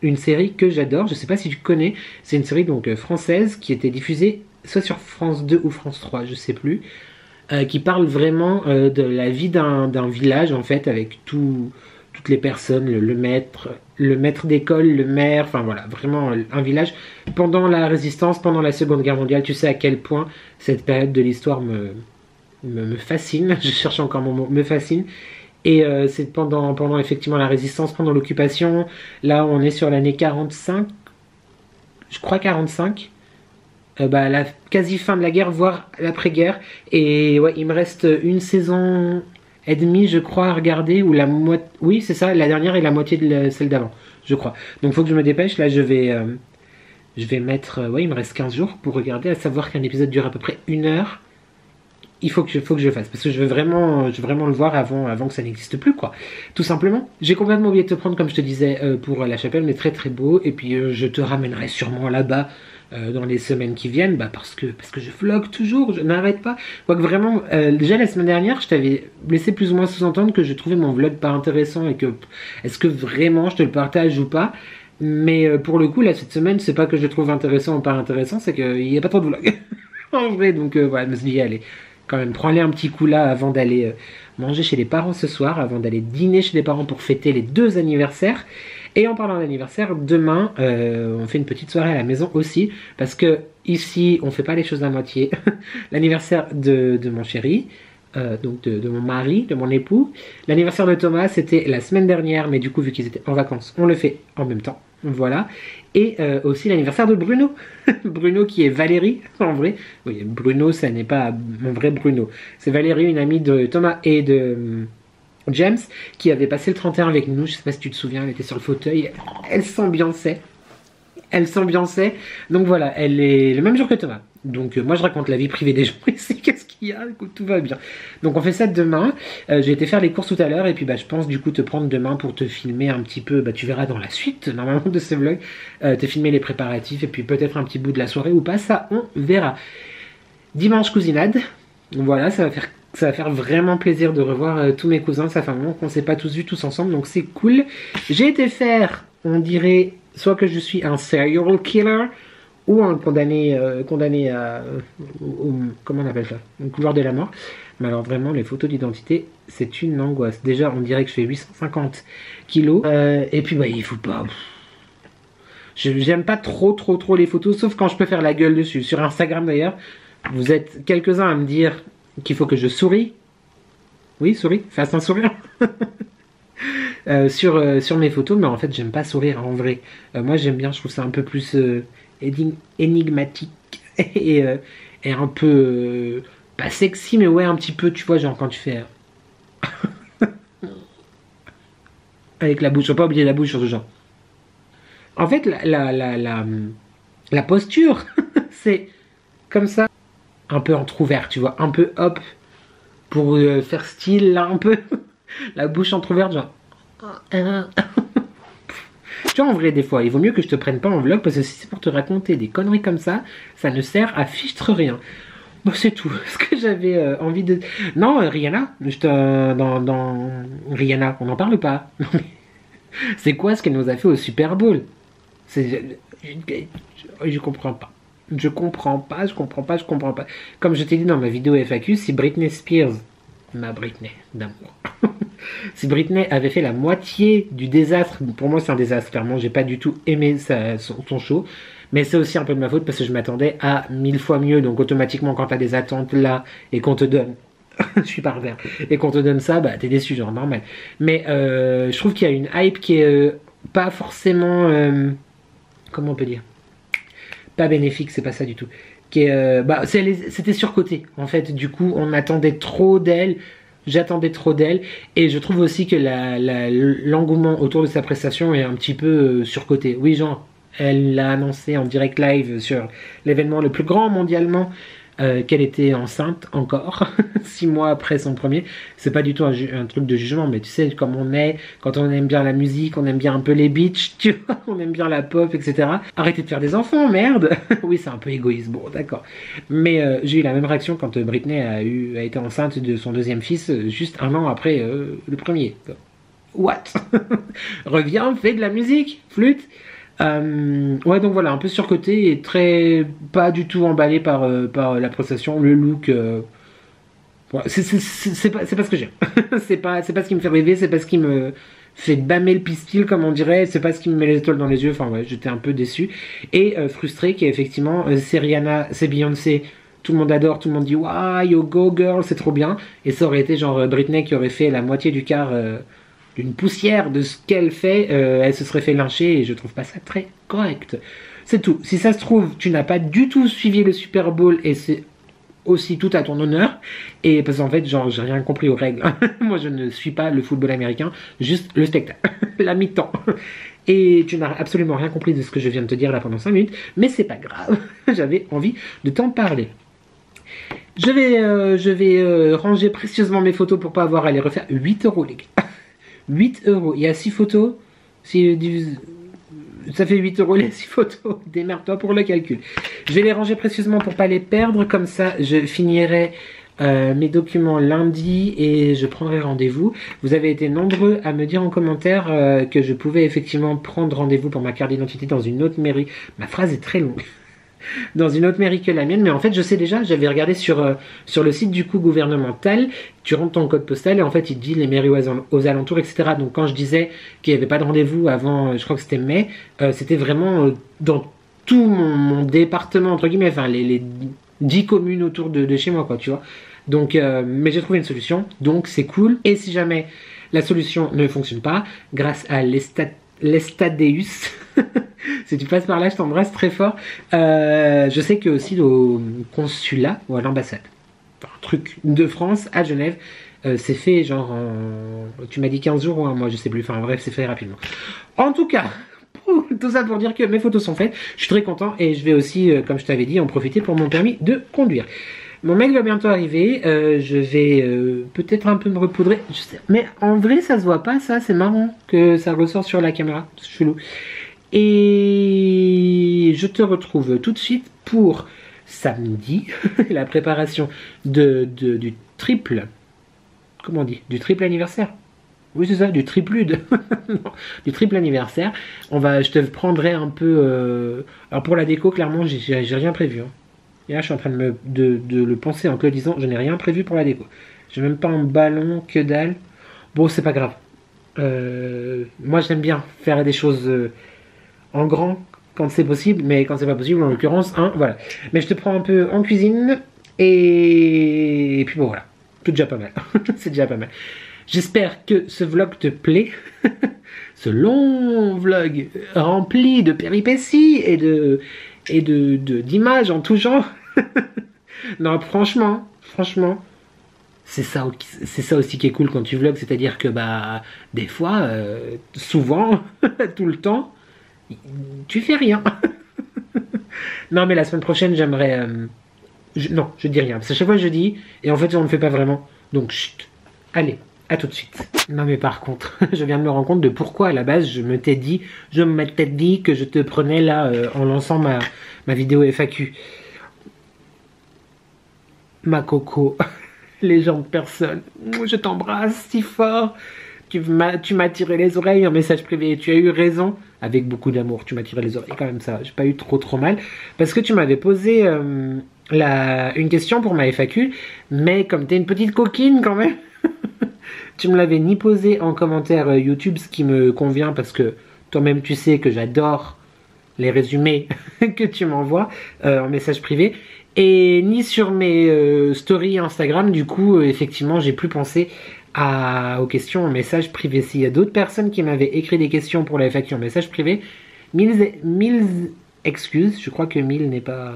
une série que j'adore, je sais pas si tu connais, c'est une série donc française qui était diffusée soit sur France 2 ou France 3, je sais plus, qui parle vraiment de la vie d'un village en fait, avec toutes les personnes, le maître d'école, le maire, enfin voilà, vraiment un village. Pendant la Résistance, pendant la Seconde Guerre mondiale, tu sais à quel point cette période de l'histoire me fascine, je cherche encore mon mot, me fascine. Et c'est pendant effectivement la Résistance, pendant l'occupation, là on est sur l'année 45, je crois 45, la quasi fin de la guerre, voire l'après-guerre. Et ouais, il me reste une saison et demie, je crois, à regarder, ou oui, c'est ça, la dernière et la moitié de celle d'avant, je crois. Donc faut que je me dépêche, là je vais mettre, ouais, il me reste 15 jours pour regarder, à savoir qu'un épisode dure à peu près 1 heure. Il faut que je fasse, parce que je veux vraiment le voir avant que ça n'existe plus, quoi. Tout simplement. J'ai complètement oublié de te prendre, comme je te disais, pour la chapelle, mais très très beau. Et puis je te ramènerai sûrement là-bas. dans les semaines qui viennent, bah parce que je vlog toujours, je n'arrête pas. Quoique vraiment, déjà la semaine dernière, je t'avais laissé plus ou moins sous-entendre que je trouvais mon vlog pas intéressant et que est-ce que vraiment je te le partage ou pas. Mais pour le coup, là, cette semaine, c'est pas que je le trouve intéressant ou pas intéressant, c'est qu'il n'y a pas trop de vlog. En vrai, donc voilà, je me suis dit, allez, quand même, prends-les un petit coup là avant d'aller manger chez les parents ce soir, avant d'aller dîner chez les parents pour fêter les 2 anniversaires. Et en parlant d'anniversaire, demain, on fait une petite soirée à la maison aussi, parce que ici, on fait pas les choses à moitié. L'anniversaire de mon chéri, donc de mon mari, de mon époux. L'anniversaire de Thomas, c'était la semaine dernière, mais du coup, vu qu'ils étaient en vacances, on le fait en même temps. Voilà. Et aussi l'anniversaire de Bruno. Bruno qui est Valérie, en vrai. Oui, Bruno, ça n'est pas mon vrai Bruno. C'est Valérie, une amie de Thomas et de James, qui avait passé le 31 avec nous. Je sais pas si tu te souviens, elle était sur le fauteuil. Elle s'ambiançait. Donc voilà, elle est le même jour que Thomas. Donc moi je raconte la vie privée des gens ici, qu'est-ce qu'il y a, écoute, tout va bien. Donc on fait ça demain, j'ai été faire les courses tout à l'heure et puis bah je pense du coup te prendre demain pour te filmer un petit peu, bah tu verras dans la suite normalement de ce vlog, te filmer les préparatifs et puis peut-être un petit bout de la soirée ou pas, ça on verra. Dimanche cousinade, voilà, ça va faire vraiment plaisir de revoir tous mes cousins, ça fait un moment qu'on s'est pas tous vus tous ensemble donc c'est cool. J'ai été faire, on dirait, soit que je suis un serial killer, ou un condamné à... comment on appelle ça, une couloir de la mort. Mais alors vraiment, les photos d'identité, c'est une angoisse. Déjà, on dirait que je fais 850 kilos. Et puis, bah, il faut pas... J'aime pas trop les photos, sauf quand je peux faire la gueule dessus. Sur Instagram, d'ailleurs, vous êtes quelques-uns à me dire qu'il faut que je souris. Oui, souris, fasse un sourire. Sur mes photos, mais en fait, j'aime pas sourire, en vrai. Moi, j'aime bien, je trouve ça un peu plus... énigmatique et un peu pas sexy mais ouais un petit peu, tu vois, genre quand tu fais avec la bouche, faut pas oublier la bouche sur ce genre. En fait la posture c'est comme ça, un peu entrouvert, tu vois, un peu hop pour faire style là, un peu la bouche entrouverte genre. Tu vois, en vrai, des fois, il vaut mieux que je te prenne pas en vlog parce que si c'est pour te raconter des conneries comme ça, ça ne sert à fichtre rien. Bon, c'est tout. Ce que j'avais envie de... Non, Rihanna, dans Rihanna, on n'en parle pas. C'est quoi ce qu'elle nous a fait au Super Bowl? Je comprends pas. Je comprends pas. Comme je t'ai dit dans ma vidéo FAQ, si Britney Spears, ma Britney d'amour, si Britney avait fait la moitié du désastre, pour moi c'est un désastre, clairement, j'ai pas du tout aimé son show, mais c'est aussi un peu de ma faute parce que je m'attendais à 1000 fois mieux, donc automatiquement quand t'as des attentes là et qu'on te donne, je suis pervers, et qu'on te donne ça, bah t'es déçu, genre normal. Mais je trouve qu'il y a une hype qui est pas forcément, comment on peut dire, pas bénéfique, c'est pas ça du tout, qui est, c'était surcoté en fait, du coup on attendait trop d'elle. J'attendais trop d'elle et je trouve aussi que l'engouement autour de sa prestation est un petit peu surcoté. Oui, genre, elle l'a annoncé en direct live sur l'événement le plus grand mondialement qu'elle était enceinte encore 6 mois après son premier. C'est pas du tout un truc de jugement, mais tu sais comme on est, quand on aime bien la musique, on aime bien un peu les beats, tu vois, on aime bien la pop, etc. Arrêtez de faire des enfants, merde. Oui, c'est un peu égoïste, bon, d'accord. Mais j'ai eu la même réaction quand Britney a été enceinte de son deuxième fils juste 1 an après le premier. What? Reviens, fais de la musique, flûte. Ouais, donc voilà, un peu surcoté et pas du tout emballé par la prestation, le look. Ouais, c'est pas ce que j'aime. c'est pas ce qui me fait rêver, c'est pas ce qui me fait bâmer le pistil comme on dirait, c'est pas ce qui me met les étoiles dans les yeux. Enfin ouais, j'étais un peu déçu et frustré qu'effectivement c'est Rihanna, c'est Beyoncé. Tout le monde adore, tout le monde dit wow, yo go girl, c'est trop bien. Et ça aurait été genre Britney qui aurait fait la moitié du quart d'une poussière de ce qu'elle fait, elle se serait fait lyncher et je trouve pas ça très correct. C'est tout. Si ça se trouve, tu n'as pas du tout suivi le Super Bowl et c'est aussi tout à ton honneur. Et parce qu'en fait, genre, j'ai rien compris aux règles. Moi, je ne suis pas le football américain, juste le spectacle, la mi-temps. Et tu n'as absolument rien compris de ce que je viens de te dire là pendant 5 minutes, mais c'est pas grave. J'avais envie de t'en parler. Je vais ranger précieusement mes photos pour pas avoir à les refaire. 8 €, les gars. 8 €. Il y a 6 photos. Si ça fait 8 € les 6 photos. Démerde-toi pour le calcul. Je vais les ranger précieusement pour pas les perdre. Comme ça, je finirai mes documents lundi et je prendrai rendez-vous. Vous avez été nombreux à me dire en commentaire que je pouvais effectivement prendre rendez-vous pour ma carte d'identité dans une autre mairie. Ma phrase est très longue. Dans une autre mairie que la mienne, mais en fait je sais déjà, j'avais regardé sur le site du coup gouvernemental, tu rentres ton code postal et en fait il te dit les mairies aux alentours, etc. Donc quand je disais qu'il n'y avait pas de rendez-vous avant, je crois que c'était mai, c'était vraiment dans tout mon département entre guillemets, enfin les 10 communes autour de chez moi, quoi, tu vois. Donc mais j'ai trouvé une solution, donc c'est cool. Et si jamais la solution ne fonctionne pas, grâce à l'Estadeus, si tu passes par là, je t'embrasse très fort. Je sais que aussi au consulat ou à l'ambassade, un truc de France à Genève, c'est fait genre tu m'as dit 15 jours ou un mois, je sais plus, enfin bref, c'est fait rapidement. En tout cas, tout ça pour dire que mes photos sont faites, je suis très content et je vais aussi, comme je t'avais dit, en profiter pour mon permis de conduire. Mon mec va bientôt arriver, je vais peut-être un peu me repoudrer, je sais, mais en vrai ça se voit pas, ça, c'est marrant que ça ressort sur la caméra, c'est chelou. Et je te retrouve tout de suite pour samedi, la préparation du triple, comment on dit, du triple anniversaire. Oui c'est ça, du triplude, non, du triple anniversaire. Je te prendrai un peu, alors pour la déco clairement j'ai rien prévu, hein. Et là je suis en train de le penser en te le disant, je n'ai rien prévu pour la déco. J'ai même pas un ballon, que dalle. Bon c'est pas grave. Moi j'aime bien faire des choses en grand quand c'est possible, mais quand c'est pas possible en l'occurrence, hein, voilà. Mais je te prends un peu en cuisine et puis bon voilà, c'est déjà pas mal. C'est déjà pas mal. J'espère que ce vlog te plaît. Ce long vlog rempli de péripéties et d'images en tout genre. Non, franchement, c'est ça aussi qui est cool quand tu vlogs, c'est-à-dire que bah des fois, souvent, tout le temps, tu fais rien. Non, mais la semaine prochaine, j'aimerais... non, je dis rien, parce que chaque fois je dis, et en fait on ne le fait pas vraiment. Donc, chut, allez, à tout de suite. Non mais par contre, je viens de me rendre compte de pourquoi à la base je m'étais dit que je te prenais là en lançant ma vidéo FAQ. Ma coco, les gens de personne, je t'embrasse si fort. Tu m'as tiré les oreilles en message privé et tu as eu raison, avec beaucoup d'amour, tu m'as tiré les oreilles quand même, ça, j'ai pas eu trop mal, parce que tu m'avais posé une question pour ma FAQ, mais comme t'es une petite coquine quand même, tu me l'avais ni posé en commentaire YouTube, ce qui me convient parce que toi-même tu sais que j'adore les résumés que tu m'envoies en message privé, et ni sur mes stories Instagram. Du coup, effectivement, j'ai plus pensé aux questions en message privé. S'il y a d'autres personnes qui m'avaient écrit des questions pour la FAQ en message privé, mille excuses. Je crois que mille n'est pas...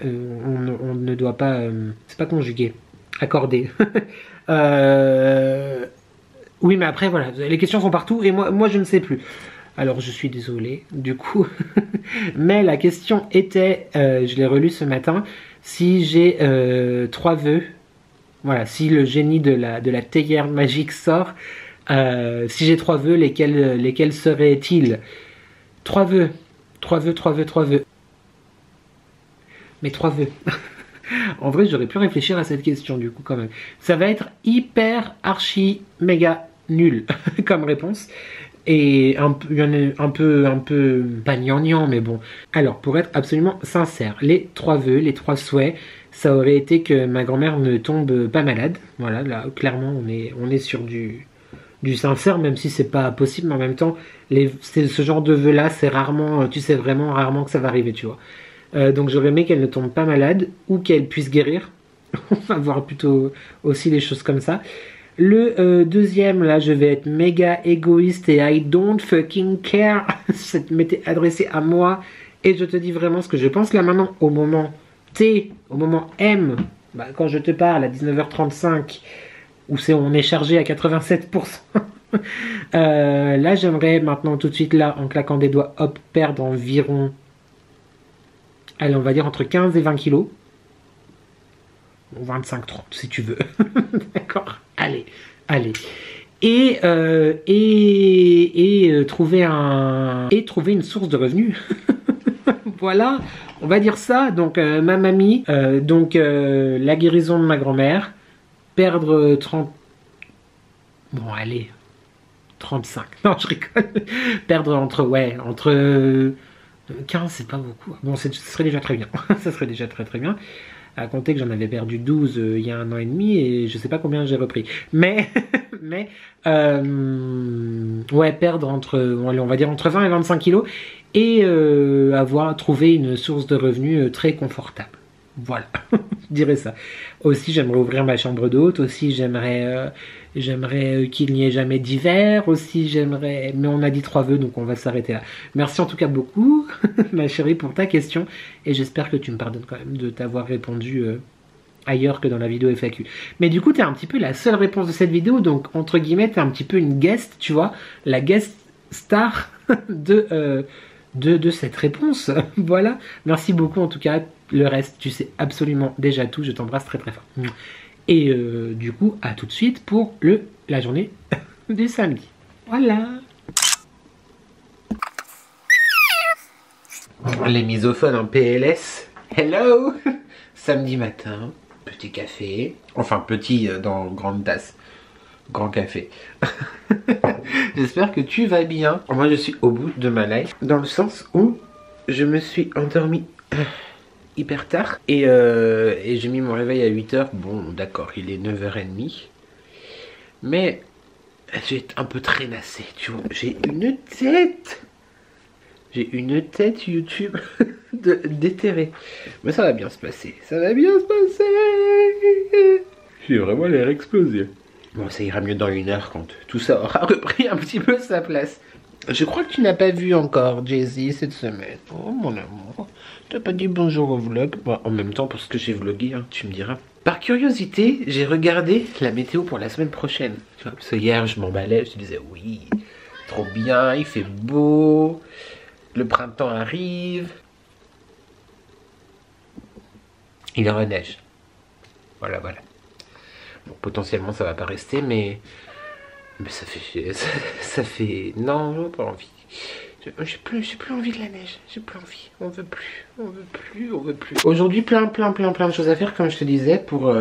on ne doit pas... c'est pas conjugué. Accordé. Oui, mais après, voilà, les questions sont partout et moi je ne sais plus. Alors, je suis désolé, du coup. Mais la question était, je l'ai relu ce matin, si j'ai 3 vœux, voilà, si le génie de la théière magique sort, si j'ai 3 vœux, lesquels seraient-ils? 3 vœux. Mais 3 vœux. En vrai, j'aurais pu réfléchir à cette question, du coup, quand même. Ça va être hyper, archi, méga nul comme réponse. Et un peu, pas gnangnan, mais bon. Alors, pour être absolument sincère, les 3 vœux, les 3 souhaits, ça aurait été que ma grand-mère ne tombe pas malade. Voilà, là, clairement, on est sur du sincère, même si c'est pas possible, mais en même temps, ce genre de vœux-là, c'est rarement, tu sais vraiment rarement que ça va arriver, tu vois. Donc j'aurais aimé qu'elle ne tombe pas malade ou qu'elle puisse guérir. On va voir plutôt aussi les choses comme ça. Le deuxième, là, je vais être méga égoïste et I don't fucking care. Ça m'était adressé à moi et je te dis vraiment ce que je pense là maintenant au moment T, au moment M, bah, quand je te parle à 19h35 où on est chargé à 87%. Là, j'aimerais maintenant tout de suite là, en claquant des doigts, hop, perdre environ... Allez, on va dire entre 15 et 20 kilos. Bon, 25-30 si tu veux. D'accord. Allez. et trouver une source de revenus. Voilà, on va dire ça. Donc ma mamie, la guérison de ma grand-mère, perdre 30... Bon allez, 35. Non, je rigole. Perdre entre 15, c'est pas beaucoup. Bon, ce serait déjà très bien. Ça serait déjà très bien. À compter que j'en avais perdu 12 il y a 1 an et demi et je sais pas combien j'ai repris. Mais perdre on va dire entre 20 et 25 kilos et avoir trouvé une source de revenus très confortable. Voilà, je dirais ça. Aussi, j'aimerais ouvrir ma chambre d'hôte. Aussi, j'aimerais qu'il n'y ait jamais d'hiver. Aussi, j'aimerais... Mais on a dit 3 vœux, donc on va s'arrêter là. Merci en tout cas beaucoup, ma chérie, pour ta question. Et j'espère que tu me pardonnes quand même de t'avoir répondu ailleurs que dans la vidéo FAQ. Mais du coup, t'es un petit peu la seule réponse de cette vidéo. Donc, entre guillemets, t'es un petit peu une guest, tu vois. La guest star de cette réponse. Voilà. Merci beaucoup en tout cas. Le reste, tu sais absolument déjà tout. Je t'embrasse très très fort. Et du coup, à tout de suite pour la journée du samedi. Voilà. Les misophones en PLS. Hello. Samedi matin, petit café. Enfin, petit dans grande tasse. Grand café. J'espère que tu vas bien. Moi, je suis au bout de ma life. Dans le sens où je me suis endormi hyper tard. Et j'ai mis mon réveil à 8h. Bon, d'accord, il est 9h30. Mais j'ai un peu traînassé, tu vois. J'ai une tête. J'ai une tête YouTube déterrée. Mais ça va bien se passer. Ça va bien se passer. J'ai vraiment l'air explosé. Bon, ça ira mieux dans 1 heure quand tout ça aura repris un petit peu sa place. Je crois que tu n'as pas vu encore Jay-Z cette semaine. Oh mon amour, t'as pas dit bonjour au vlog? Bon, en même temps parce que j'ai vlogué, hein, tu me diras. Par curiosité, j'ai regardé la météo pour la semaine prochaine. Tu vois, parce que hier je m'emballais, je me disais oui, trop bien, il fait beau, le printemps arrive. Il reneige. Voilà, voilà. Bon, potentiellement ça va pas rester, mais ça fait... Non, j'ai pas envie. J'ai plus envie de la neige. J'ai plus envie. On veut plus. Aujourd'hui, plein de choses à faire, comme je te disais, pour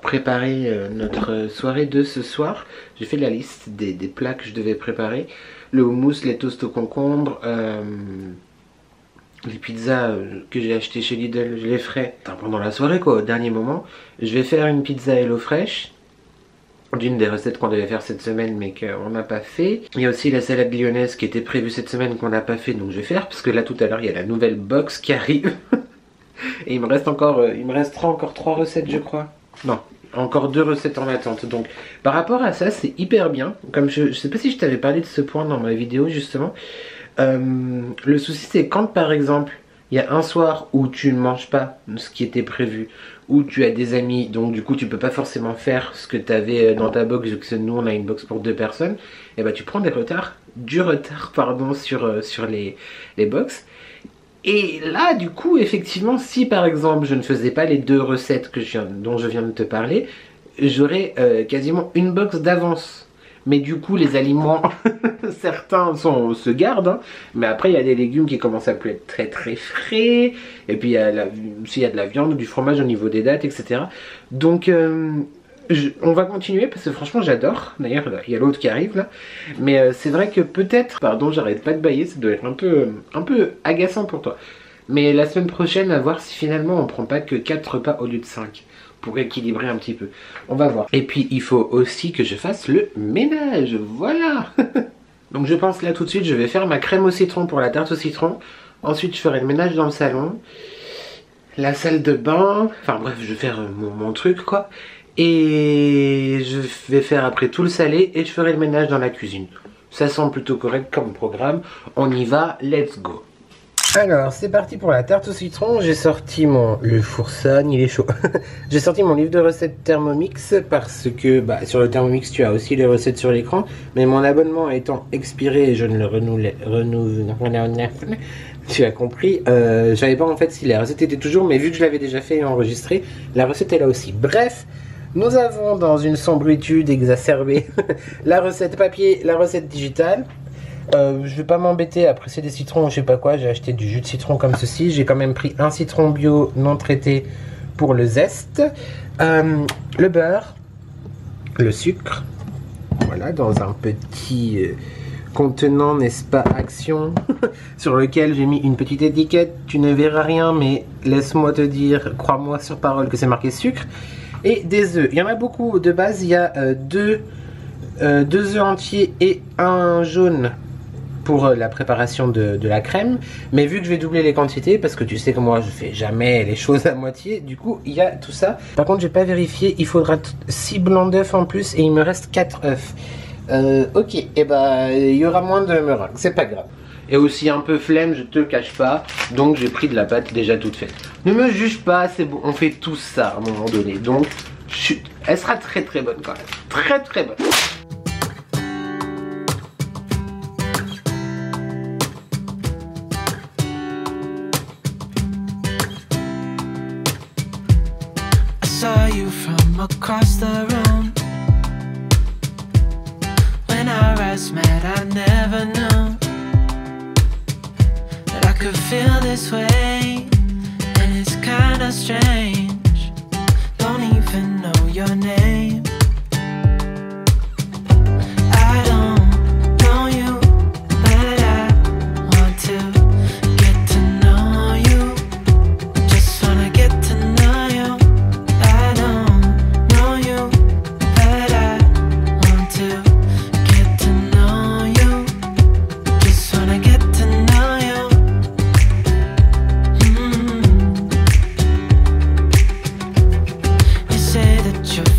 préparer notre soirée de ce soir. J'ai fait la liste des plats que je devais préparer. Le houmous, les toasts au concombre, les pizzas que j'ai acheté chez Lidl, je les ferai pendant la soirée, quoi, au dernier moment. Je vais faire une pizza HelloFresh, d'une des recettes qu'on devait faire cette semaine mais qu'on n'a pas fait. Il y a aussi la salade lyonnaise qui était prévue cette semaine qu'on n'a pas fait, donc je vais faire, parce que là tout à l'heure il y a la nouvelle box qui arrive. Et il me restera encore 3 recettes, je crois. Non, encore 2 recettes en attente. Donc par rapport à ça, c'est hyper bien. Comme je sais pas si je t'avais parlé de ce point dans ma vidéo justement. Le souci c'est quand par exemple il y a un soir où tu ne manges pas ce qui était prévu, où tu as des amis, donc du coup tu peux pas forcément faire ce que tu avais dans ta box, vu que nous on a une box pour 2 personnes, et bah tu prends du retard sur les box. Et là du coup effectivement, si par exemple je ne faisais pas les 2 recettes dont je viens de te parler, j'aurais quasiment une box d'avance. Mais du coup les aliments, certains se gardent, hein. Mais après il y a des légumes qui commencent à plus être très très frais. Et puis s'il y a de la viande, du fromage au niveau des dates, etc. Donc on va continuer parce que franchement j'adore. D'ailleurs il y a l'autre qui arrive là. Mais c'est vrai que peut-être, pardon j'arrête pas de bailler, ça doit être un peu agaçant pour toi. Mais la semaine prochaine, à voir si finalement on prend pas que 4 repas au lieu de 5. Pour équilibrer un petit peu. On va voir. Et puis il faut aussi que je fasse le ménage. Voilà. Donc je pense là tout de suite, je vais faire ma crème au citron pour la tarte au citron. Ensuite je ferai le ménage dans le salon, la salle de bain. Enfin bref, je vais faire mon truc quoi. Et je vais faire après tout le salé et je ferai le ménage dans la cuisine. Ça semble plutôt correct comme programme. On y va, let's go. Alors, c'est parti pour la tarte au citron. J'ai sorti le four sonne, il est chaud. J'ai sorti mon livre de recettes Thermomix parce que sur le Thermomix, tu as aussi les recettes sur l'écran. Mais mon abonnement étant expiré, je ne le renouvelle. Tu as compris. Je savais pas en fait si les recettes étaient toujours, mais vu que je l'avais déjà fait et enregistré, la recette est là aussi. Bref, Nous avons dans une sombritude exacerbée la recette papier, la recette digitale. Je vais pas m'embêter à presser des citrons, je sais pas quoi. J'ai acheté du jus de citron comme ceci. J'ai quand même pris un citron bio non traité pour le zeste. Le beurre, le sucre. Voilà, dans un petit contenant, n'est-ce pas, Action, sur lequel j'ai mis une petite étiquette. Tu ne verras rien, mais laisse-moi te dire, crois-moi sur parole que c'est marqué sucre. Et des œufs. Il y en a beaucoup. De base, il y a deux œufs entiers et un jaune pour la préparation de la crème. Mais vu que je vais doubler les quantités, parce que tu sais que moi, je fais jamais les choses à moitié, du coup, il y a tout ça. Par contre, j'ai pas vérifié. Il faudra 6 blancs d'œufs en plus et il me reste 4 œufs. Ok, et bah il y aura moins de meringue, c'est pas grave. Et aussi un peu flemme, je te le cache pas, donc j'ai pris de la pâte déjà toute faite. Ne me juge pas, c'est bon, on fait tout ça à un moment donné, donc chut, elle sera très très bonne quand même, très très bonne. I saw you from across the room. When our eyes met, I never knew that I could feel this way, and it's kinda strange. Don't even know your name. I don't know you, but I want to get to know you. Just wanna get to know you. I don't know you, but I want to.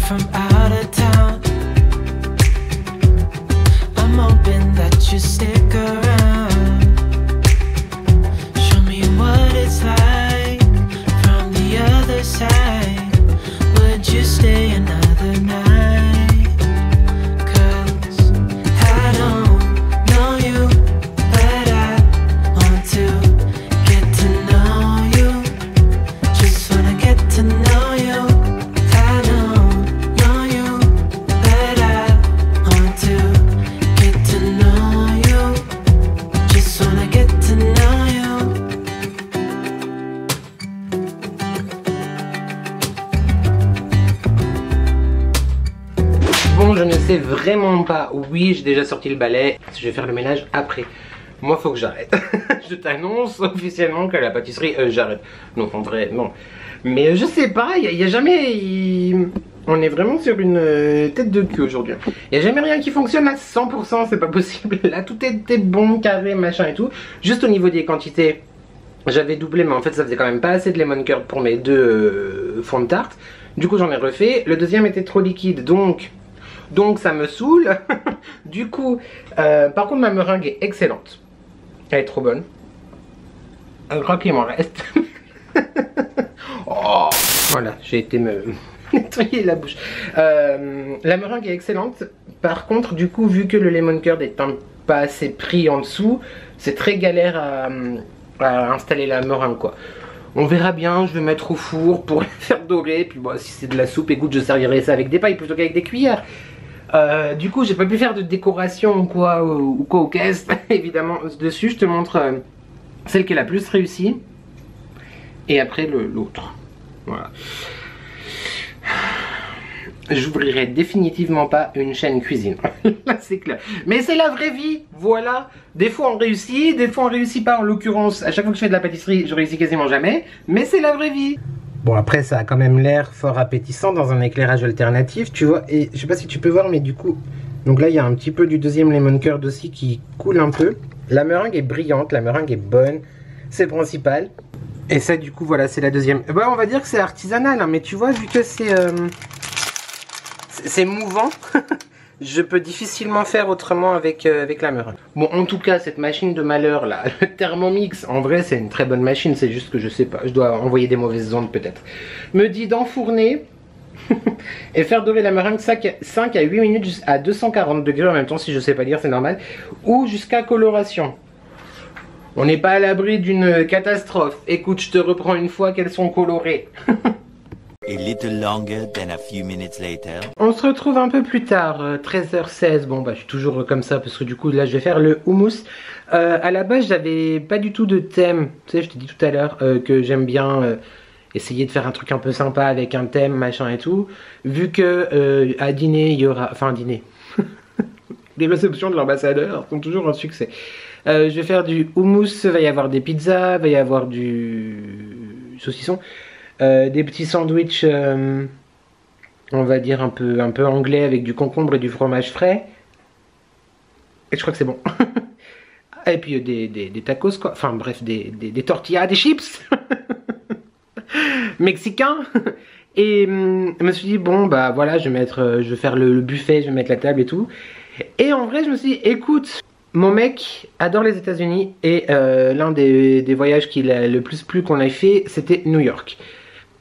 From out of town, I'm hoping that you stick around. Show me what it's like from the other side. Would you stay another night? 'Cause I don't know you, but I want to get to know you. Just wanna get to know you. Bon, je ne sais vraiment pas. Oui, j'ai déjà sorti le balai. Je vais faire le ménage après. Moi, faut que j'arrête. Je t'annonce officiellement que la pâtisserie, j'arrête. Non, en vrai, non. Mais je sais pas, il y a jamais... On est vraiment sur une tête de cul aujourd'hui. Il n'y a jamais rien qui fonctionne à 100%, c'est pas possible. Là, tout était bon, carré, machin et tout. Juste au niveau des quantités, j'avais doublé, mais en fait, ça faisait quand même pas assez de lemon curd pour mes deux fonds de tarte. Du coup, j'en ai refait. Le deuxième était trop liquide, donc ça me saoule. Du coup, par contre, ma meringue est excellente. Elle est trop bonne. Je crois qu'il m'en reste. Oh, voilà, j'ai été me nettoyer la bouche. La meringue est excellente. Par contre, du coup, vu que le lemon curd est pas assez pris en dessous, c'est très galère à installer la meringue, quoi. On verra bien, je vais mettre au four pour la faire dorer. Puis bon, si c'est de la soupe, écoute, je servirai ça avec des pailles plutôt qu'avec des cuillères. Du coup, j'ai pas pu faire de décoration ou quoi aux caisses, évidemment, dessus. Je te montre celle qui est la plus réussie. Et après l'autre. Voilà. J'ouvrirai définitivement pas une chaîne cuisine. Là, c'est clair. Mais c'est la vraie vie, voilà. Des fois on réussit, des fois on réussit pas. En l'occurrence, à chaque fois que je fais de la pâtisserie, je réussis quasiment jamais. Mais c'est la vraie vie. Bon, après, ça a quand même l'air fort appétissant dans un éclairage alternatif, tu vois. Et je sais pas si tu peux voir, mais du coup... Donc là, il y a un petit peu du deuxième lemon curd aussi qui coule un peu. La meringue est brillante, la meringue est bonne. C'est le principal. Et ça, du coup, voilà, c'est la deuxième. Bah, on va dire que c'est artisanal, hein, mais tu vois, vu que c'est mouvant, je peux difficilement faire autrement avec la meringue. Bon, en tout cas, cette machine de malheur, là, le Thermomix, en vrai, c'est une très bonne machine, c'est juste que je sais pas, je dois envoyer des mauvaises ondes, peut-être. Me dit d'enfourner et faire dorer la meringue 5 à 8 minutes à 240 degrés en même temps, si je sais pas lire, c'est normal, ou jusqu'à coloration. On n'est pas à l'abri d'une catastrophe. Écoute, je te reprends une fois qu'elles sont colorées. A little longer than a few minutes later. On se retrouve un peu plus tard, 13h16. Bon, bah, je suis toujours comme ça parce que du coup, là, je vais faire le houmous. À la base, j'avais pas du tout de thème. Tu sais, je t'ai dit tout à l'heure que j'aime bien essayer de faire un truc un peu sympa avec un thème, machin et tout. Vu que à dîner, il y aura. Enfin, dîner. Les réceptions de l'ambassadeur sont toujours un succès. Je vais faire du houmous, il va y avoir des pizzas, il va y avoir du saucisson. Des petits sandwichs, on va dire un peu anglais avec du concombre et du fromage frais. Et je crois que c'est bon. Et puis des tacos quoi. Enfin bref, des tortillas, des chips. Mexicains. Et je me suis dit bon bah voilà, je vais faire le buffet, je vais mettre la table et tout. Et en vrai je me suis dit écoute, mon mec adore les États-Unis et l'un des voyages qu'il a le plus plu qu'on ait fait, c'était New York.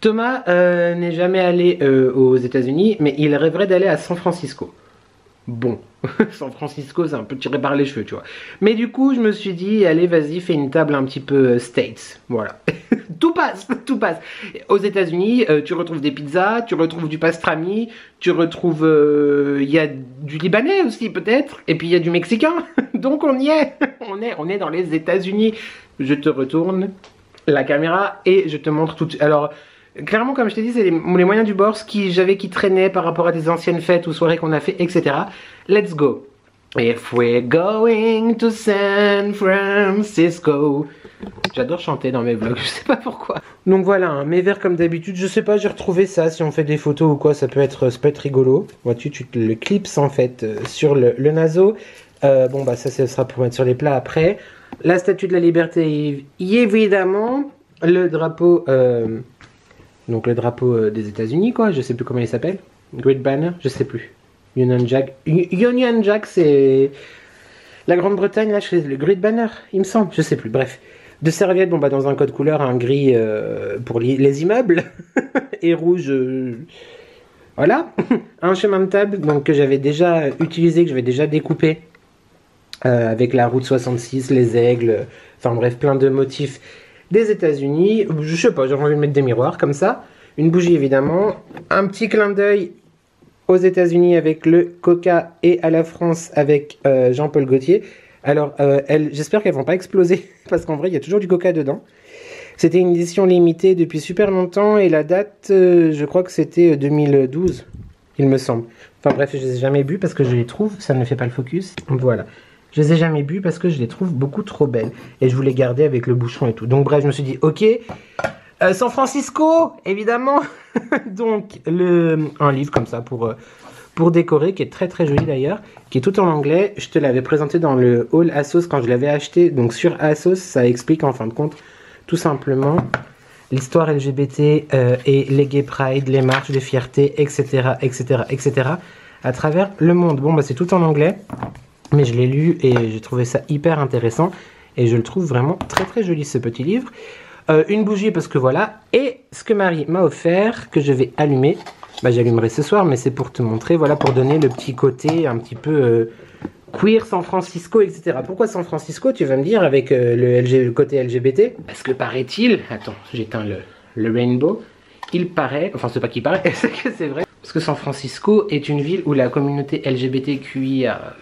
Thomas n'est jamais allé aux États-Unis, mais il rêverait d'aller à San Francisco. Bon, San Francisco, c'est un peu tiré par les cheveux, tu vois. Mais du coup, je me suis dit, allez, vas-y, fais une table un petit peu States. Voilà. Tout passe, tout passe. Aux États-Unis, tu retrouves des pizzas, tu retrouves du pastrami, tu retrouves... Il y a du Libanais aussi, peut-être. Et puis, il y a du Mexicain. Donc, on y est. On est dans les États-Unis. Je te retourne la caméra et je te montre tout de suite. Alors... Clairement, comme je t'ai dit, c'est les moyens du bord, ce qui traînait par rapport à des anciennes fêtes ou soirées qu'on a fait, etc. Let's go. If we're going to San Francisco. J'adore chanter dans mes vlogs, je sais pas pourquoi. Donc voilà, hein, mes verres comme d'habitude, je sais pas, j'ai retrouvé ça, si on fait des photos ou quoi, ça peut être rigolo. Vois-tu, tu te le clips en fait sur le naso. Bon bah ça, ce sera pour mettre sur les plats après. La statue de la liberté, évidemment. Le drapeau... Donc le drapeau des États-Unis, quoi, je sais plus comment il s'appelle. Great Banner, je sais plus. Union Jack. Union Jack, c'est la Grande-Bretagne, là, le Great Banner, il me semble, je sais plus. Bref. De serviettes, bon bah dans un code couleur, un gris pour les immeubles et rouge. Voilà. Un chemin de table donc que j'avais déjà utilisé, que j'avais déjà découpé avec la route 66, les aigles, enfin bref, plein de motifs. Des États-Unis, je sais pas, j'ai envie de mettre des miroirs comme ça. Une bougie évidemment. Un petit clin d'œil aux États-Unis avec le Coca et à la France avec Jean-Paul Gaultier. Alors, j'espère qu'elles vont pas exploser parce qu'en vrai, il y a toujours du Coca dedans. C'était une édition limitée depuis super longtemps et la date, je crois que c'était 2012, il me semble. Enfin bref, je les ai jamais bu parce que je les trouve, ça ne fait pas le focus. Voilà. Je les ai jamais bu parce que je les trouve beaucoup trop belles. Et je voulais garder avec le bouchon et tout. Donc bref, je me suis dit, ok. San Francisco, évidemment. Donc, un livre comme ça pour décorer, qui est très très joli d'ailleurs. Qui est tout en anglais. Je te l'avais présenté dans le haul Asos quand je l'avais acheté. Donc sur Asos, ça explique en fin de compte tout simplement l'histoire LGBT et les gay pride, les marches de fierté, etc. etc. etc. à travers le monde. Bon, bah c'est tout en anglais. Mais je l'ai lu et j'ai trouvé ça hyper intéressant. Et je le trouve vraiment très très joli ce petit livre. Une bougie parce que voilà. Et ce que Marie m'a offert, que je vais allumer. Bah j'allumerai ce soir, mais c'est pour te montrer. Voilà, pour donner le petit côté un petit peu queer, San Francisco, etc. Pourquoi San Francisco, tu vas me dire, avec le côté LGBT? Parce que paraît-il... Attends, j'éteins le rainbow. Il paraît... Enfin, c'est pas qu'il paraît, c'est que c'est vrai. Parce que San Francisco est une ville où la communauté LGBTQIA...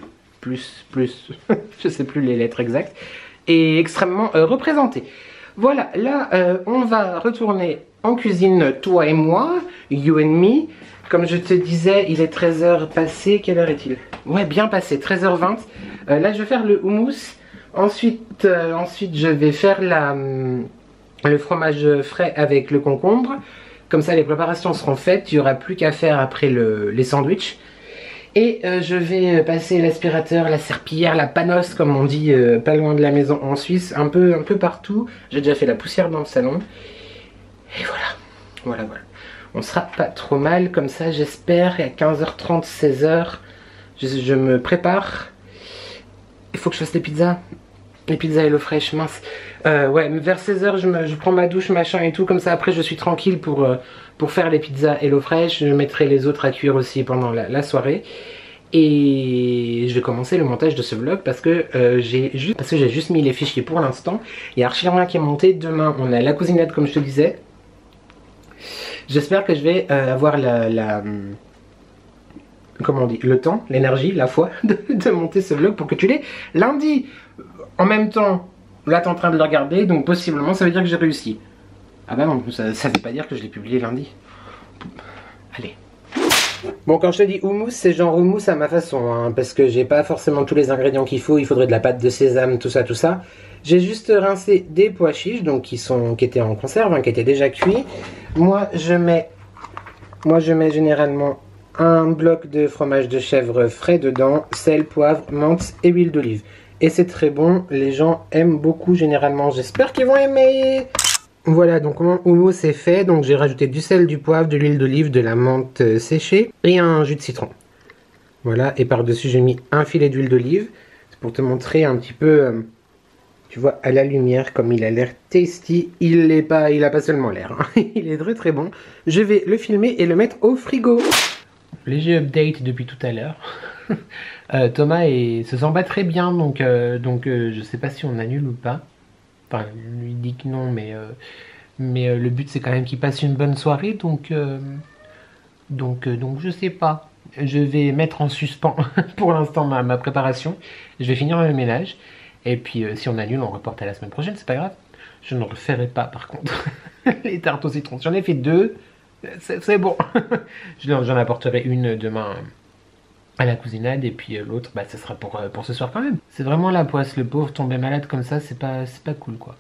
je sais plus les lettres exactes, est extrêmement représentée. Voilà, là, on va retourner en cuisine, toi et moi, you and me. Comme je te disais, il est 13h passé, quelle heure est-il? Ouais, bien passé, 13h20. Là, je vais faire le houmous. Ensuite, je vais faire le fromage frais avec le concombre. Comme ça, les préparations seront faites. Il n'y aura plus qu'à faire après les sandwichs. Et je vais passer l'aspirateur, la serpillière, la panos comme on dit pas loin de la maison en Suisse, un peu partout. J'ai déjà fait la poussière dans le salon. Et voilà. On sera pas trop mal comme ça j'espère. À 15h30, 16h, je me prépare. Il faut que je fasse les pizzas. Les pizzas et l'eau fraîche, mince. Ouais, vers 16h, je prends ma douche, machin et tout. Comme ça, après, je suis tranquille pour faire les pizzas et l'eau fraîche. Je mettrai les autres à cuire aussi pendant la soirée. Et je vais commencer le montage de ce vlog parce que j'ai juste mis les fichiers pour l'instant. Il y a archi rien qui est monté. Demain, on a la cousinette, comme je te disais. J'espère que je vais avoir comment on dit, le temps, l'énergie, la foi de monter ce vlog pour que tu l'aies lundi. En même temps, là t'es en train de le regarder, donc possiblement ça veut dire que j'ai réussi. Ah bah non, ça veut pas dire que je l'ai publié lundi. Allez. Bon, quand je te dis houmous, c'est genre houmous à ma façon, hein, parce que j'ai pas forcément tous les ingrédients qu'il faut. Il faudrait de la pâte de sésame, tout ça, tout ça. J'ai juste rincé des pois chiches, donc qui étaient en conserve, hein, qui étaient déjà cuits. Moi, je mets généralement un bloc de fromage de chèvre frais dedans, sel, poivre, menthe et huile d'olive. Et c'est très bon, les gens aiment beaucoup généralement. J'espère qu'ils vont aimer. Voilà, donc mon houmous est fait. Donc j'ai rajouté du sel, du poivre, de l'huile d'olive, de la menthe séchée et un jus de citron. Voilà, et par-dessus j'ai mis un filet d'huile d'olive. C'est pour te montrer un petit peu, tu vois, à la lumière, comme il a l'air tasty. Il a pas seulement l'air, hein. Il est très très bon. Je vais le filmer et le mettre au frigo. Léger update depuis tout à l'heure. Thomas se sent pas très bien, donc je sais pas si on annule ou pas. Enfin, lui dit que non, mais le but c'est quand même qu'il passe une bonne soirée, donc je sais pas. Je vais mettre en suspens pour l'instant ma préparation. Je vais finir le ménage, et puis si on annule, on reporte à la semaine prochaine, c'est pas grave. Je ne referai pas par contre les tartes au citron. J'en ai fait 2, c'est bon. J'en apporterai une demain à la cousinade, et puis l'autre, bah, ça sera pour ce soir quand même. C'est vraiment la poisse, le pauvre, tomber malade comme ça, c'est pas cool quoi.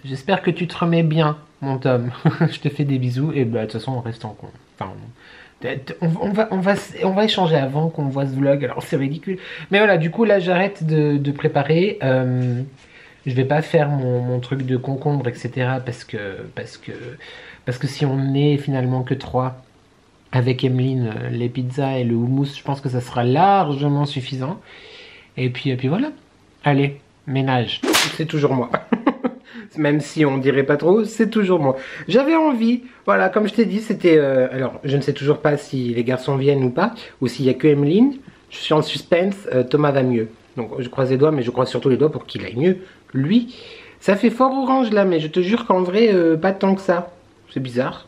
J'espère que tu te remets bien, mon Tom. Je te fais des bisous, et bah, de toute façon on reste en con. Enfin, on va échanger avant qu'on voit ce vlog, alors c'est ridicule. Mais voilà, du coup là j'arrête de préparer. Je vais pas faire mon truc de concombre, etc. parce que si on n'est finalement que 3 avec Emeline, les pizzas et le houmous, je pense que ça sera largement suffisant. Et puis voilà. Allez, ménage. C'est toujours moi. Même si on dirait pas trop, c'est toujours moi. J'avais envie, voilà, comme je t'ai dit, c'était... alors, je ne sais toujours pas si les garçons viennent ou pas, ou s'il y a que Emeline. Je suis en suspense, Thomas va mieux. Donc je croise les doigts, mais je croise surtout les doigts pour qu'il aille mieux. Lui, ça fait fort orange là, mais je te jure qu'en vrai, pas tant que ça. C'est bizarre.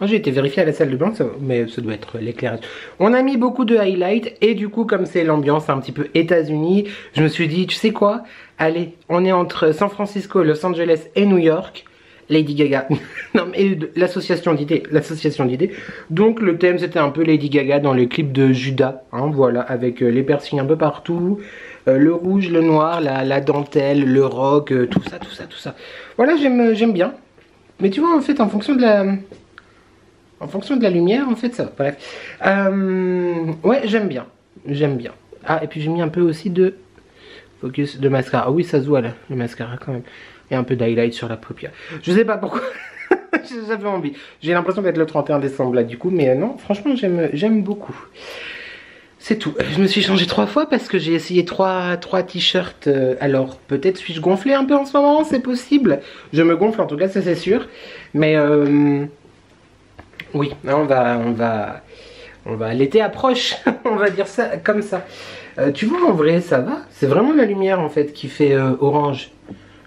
Moi j'ai été vérifié à la salle de bain, mais ça doit être l'éclairage. On a mis beaucoup de highlights, et du coup comme c'est l'ambiance un petit peu États-Unis, je me suis dit, tu sais quoi? Allez, on est entre San Francisco, Los Angeles et New York. Lady Gaga. Non mais l'association d'idées. Donc le thème c'était un peu Lady Gaga dans le clip de Judas. Hein, voilà, avec les piercings un peu partout. Le rouge, le noir, la dentelle, le rock, tout ça. Voilà, j'aime bien. Mais tu vois, en fait, en fonction de la lumière, en fait, ça va. Bref. Ouais, j'aime bien. Ah, et puis j'ai mis un peu aussi de focus de mascara. Ah oui, ça se voit là, le mascara quand même. Et un peu d'highlight sur la paupière. Je sais pas pourquoi. J'avais envie. J'ai l'impression d'être le 31 décembre là, du coup. Mais non, franchement, j'aime beaucoup. C'est tout. Je me suis changé 3 fois parce que j'ai essayé 3 t-shirts. Alors, peut-être suis-je gonflé un peu en ce moment, c'est possible. Je me gonfle en tout cas, ça c'est sûr. Mais oui, on va l'été approche. On va dire ça comme ça. Tu vois, en vrai, ça va. C'est vraiment la lumière en fait qui fait orange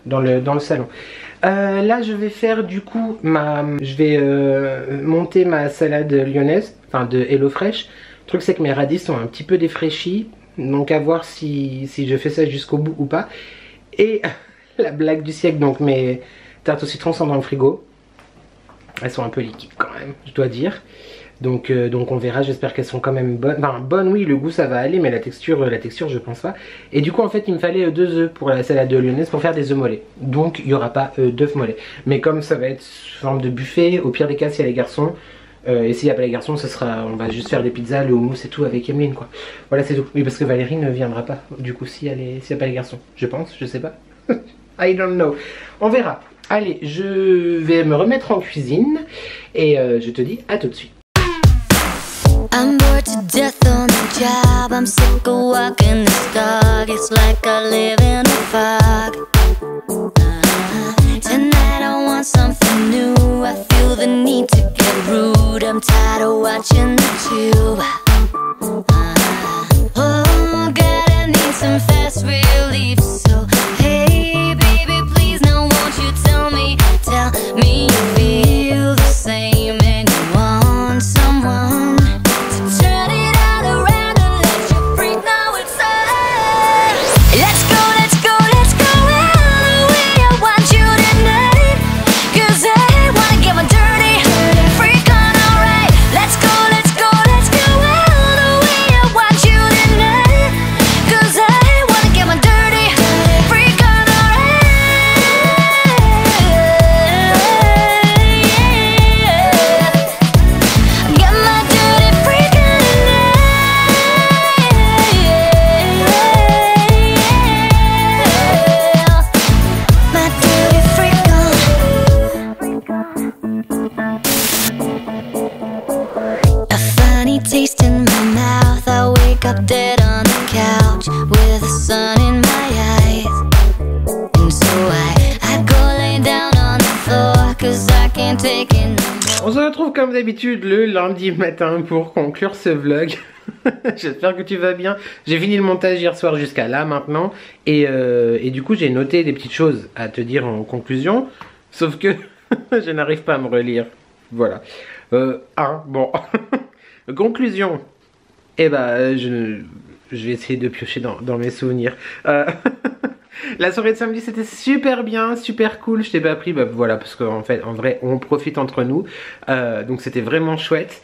dans le salon. Là, je vais faire du coup je vais monter ma salade lyonnaise, enfin de HelloFresh. Le truc c'est que mes radis sont un petit peu défraîchis, donc à voir si je fais ça jusqu'au bout ou pas. Et la blague du siècle, donc mes tartes au citron sont dans le frigo. Elles sont un peu liquides quand même, je dois dire. Donc on verra, j'espère qu'elles sont quand même bonnes. Enfin bonnes oui, le goût ça va aller, mais la texture je pense pas. Et du coup en fait il me fallait 2 œufs pour la salade lyonnaise pour faire des œufs mollets. Donc il n'y aura pas d'œufs mollets. Mais comme ça va être sous forme de buffet, au pire des cas s'il y a les garçons, et s'il n'y a pas les garçons, on va juste faire des pizzas, le houmous et tout avec Emeline quoi. Voilà c'est tout. Oui parce que Valérie ne viendra pas du coup s'il n'y a pas les garçons. Je pense, je sais pas. I don't know. On verra. Allez, je vais me remettre en cuisine et je te dis à tout de suite. I'm bored to death on the job. I'm sick of walking this dog. It's like I live in a fog. Tonight I want something new. I feel the need to get rude. I'm tired of watching the tube. Oh, gotta need some fast relief. So hey baby, please now won't you tell me you feel the same. dead on the couch with the sun in my eyes. And so I go lay down on the floor, cause I can't take it no more. On se retrouve comme d'habitude le lundi matin pour conclure ce vlog. J'espère que tu vas bien. J'ai fini le montage hier soir jusqu'à là maintenant. Et du coup j'ai noté des petites choses à te dire en conclusion. Sauf que je n'arrive pas à me relire. Voilà. Bon. Conclusion. Eh ben je vais essayer de piocher dans mes souvenirs. La soirée de samedi c'était super bien, super cool. Je t'ai pas pris, bah voilà, parce qu'en fait, en vrai, on profite entre nous. Donc c'était vraiment chouette.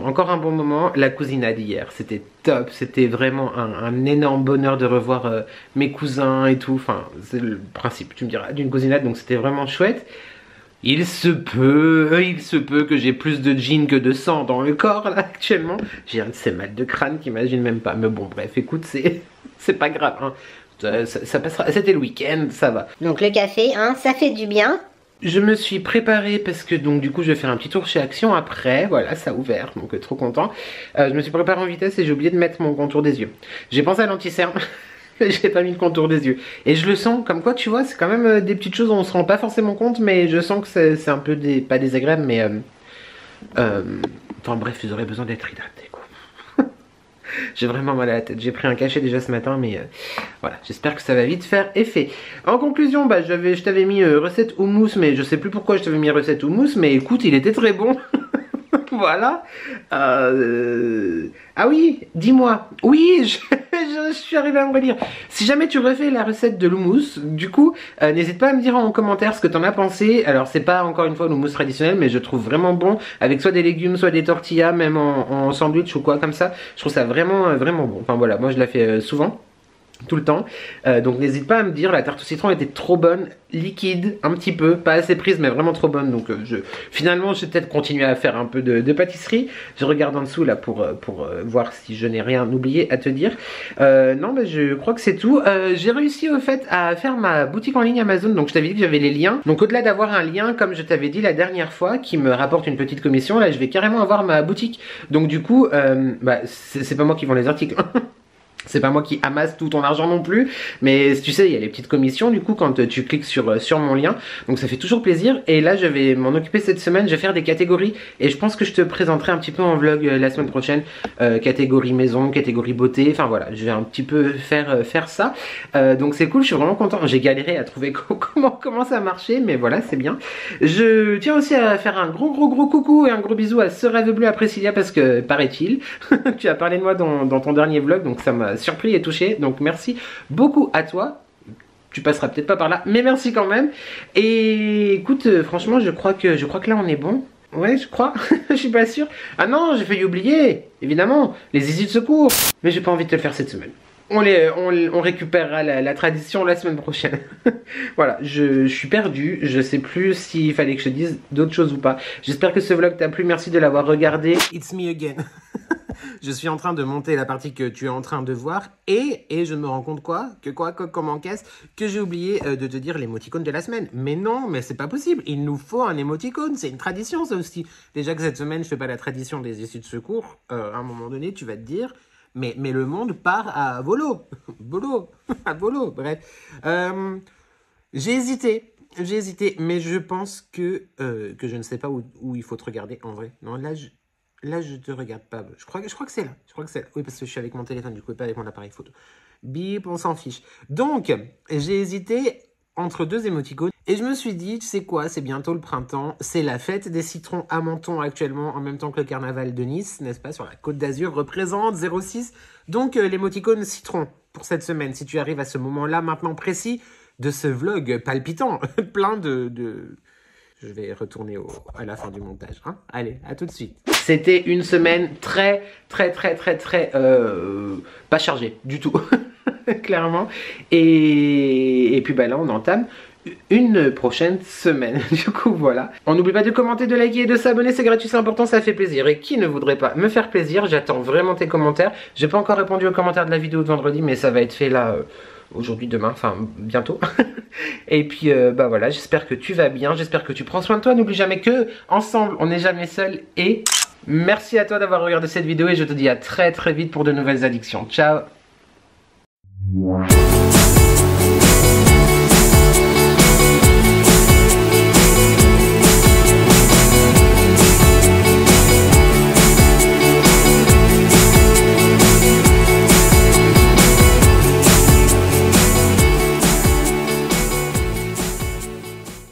Encore un bon moment. La cousinade hier, c'était top. C'était vraiment un énorme bonheur de revoir mes cousins et tout. Enfin, c'est le principe, tu me diras, d'une cousinade. Donc c'était vraiment chouette. Il se peut que j'ai plus de jeans que de sang dans le corps là actuellement. J'ai un de ces mal de crâne qu'imagine même pas. Mais bon, bref, écoute, c'est pas grave. Hein. Ça passera. C'était le week-end, ça va. Donc le café, hein, ça fait du bien. Je me suis préparée parce que donc du coup je vais faire un petit tour chez Action après. Voilà, ça a ouvert, donc trop content. Je me suis préparée en vitesse et j'ai oublié de mettre mon contour des yeux. J'ai pensé à l'anti-cerne. J'ai pas mis le contour des yeux. Et je le sens, comme quoi tu vois, c'est quand même des petites choses où on se rend pas forcément compte, mais je sens que c'est un peu pas désagréable, mais enfin bref, ils auraient besoin d'être hydratés quoi. J'ai vraiment mal à la tête. J'ai pris un cachet déjà ce matin, mais voilà, j'espère que ça va vite faire effet. En conclusion, bah je t'avais mis recette houmous, mais je sais plus pourquoi je t'avais mis recette houmous, mais écoute, il était très bon. Voilà. Ah oui, dis-moi. Oui, je suis arrivée à me relire. Si jamais tu refais la recette de l'houmous, du coup, n'hésite pas à me dire en commentaire ce que t'en as pensé. Alors c'est pas encore une fois l'houmous traditionnel, mais je trouve vraiment bon avec soit des légumes, soit des tortillas, même en sandwich ou quoi comme ça. Je trouve ça vraiment vraiment bon. Enfin voilà, moi je la fais souvent. Tout le temps, donc n'hésite pas à me dire. La tarte au citron était trop bonne, liquide un petit peu, pas assez prise mais vraiment trop bonne. Donc finalement je vais peut-être continuer à faire un peu de pâtisserie. Je regarde en dessous là pour voir si je n'ai rien oublié à te dire. Non mais je crois que c'est tout. J'ai réussi au fait à faire ma boutique en ligne Amazon. Donc je t'avais dit que j'avais les liens. Donc au-delà d'avoir un lien comme je t'avais dit la dernière fois qui me rapporte une petite commission, là je vais carrément avoir ma boutique. Donc du coup bah, c'est pas moi qui vends les articles. C'est pas moi qui amasse tout ton argent non plus, mais tu sais, il y a les petites commissions du coup quand tu cliques sur mon lien, donc ça fait toujours plaisir. Et là je vais m'en occuper cette semaine, je vais faire des catégories et je pense que je te présenterai un petit peu en vlog la semaine prochaine, catégorie maison, catégorie beauté, enfin voilà, je vais un petit peu faire ça. Donc c'est cool, je suis vraiment content. J'ai galéré à trouver comment ça marchait, mais voilà, c'est bien. Je tiens aussi à faire un gros coucou et un gros bisou à Sœur Rêve Bleu, à Priscilla, parce que paraît-il, tu as parlé de moi dans ton dernier vlog, donc ça m'a surpris et touché, donc merci beaucoup à toi. Tu passeras peut-être pas par là, mais merci quand même. Et écoute, franchement je crois que là on est bon. Ouais, je crois. Je suis pas sûre. Ah non, j'ai failli oublier, évidemment, les issues de secours. Mais j'ai pas envie de te le faire cette semaine. On récupérera la tradition la semaine prochaine. Voilà, je suis perdu. Je sais plus s'il fallait que je te dise d'autres choses ou pas. J'espère que ce vlog t'a plu. Merci de l'avoir regardé. It's me again. Je suis en train de monter la partie que tu es en train de voir. Et je me rends compte comment qu'est-ce que j'ai oublié de te dire l'émoticône de la semaine. Mais non, mais c'est pas possible. Il nous faut un émoticône. C'est une tradition ça aussi. Déjà que cette semaine je fais pas la tradition des issues de secours. À un moment donné tu vas te dire... Mais le monde part à volo. À volo, bref. J'ai hésité, mais je pense que je ne sais pas où il faut te regarder en vrai. Non, là je te regarde pas. Je crois que c'est là. Oui, parce que je suis avec mon téléphone, du coup, pas avec mon appareil photo. Bip, on s'en fiche. Donc, j'ai hésité entre deux émoticônes. Et je me suis dit, tu sais quoi, c'est bientôt le printemps, c'est la fête des citrons à Menton actuellement, en même temps que le carnaval de Nice, n'est-ce pas, sur la Côte d'Azur, représente 06. Donc l'émoticône citron pour cette semaine, si tu arrives à ce moment-là maintenant précis de ce vlog palpitant, plein de... Je vais retourner à la fin du montage, hein. Allez, à tout de suite. C'était une semaine très pas chargée du tout, clairement. Et puis bah là on entame une prochaine semaine. Du coup voilà. On n'oublie pas de commenter, de liker et de s'abonner, c'est gratuit, c'est important, ça fait plaisir. Et qui ne voudrait pas me faire plaisir? J'attends vraiment tes commentaires. J'ai pas encore répondu aux commentaires de la vidéo de vendredi, mais ça va être fait là aujourd'hui, demain, enfin bientôt. Et puis bah voilà, j'espère que tu vas bien, j'espère que tu prends soin de toi. N'oublie jamais que ensemble on n'est jamais seul et Merci à toi d'avoir regardé cette vidéo et je te dis à très vite pour de nouvelles addictions. Ciao.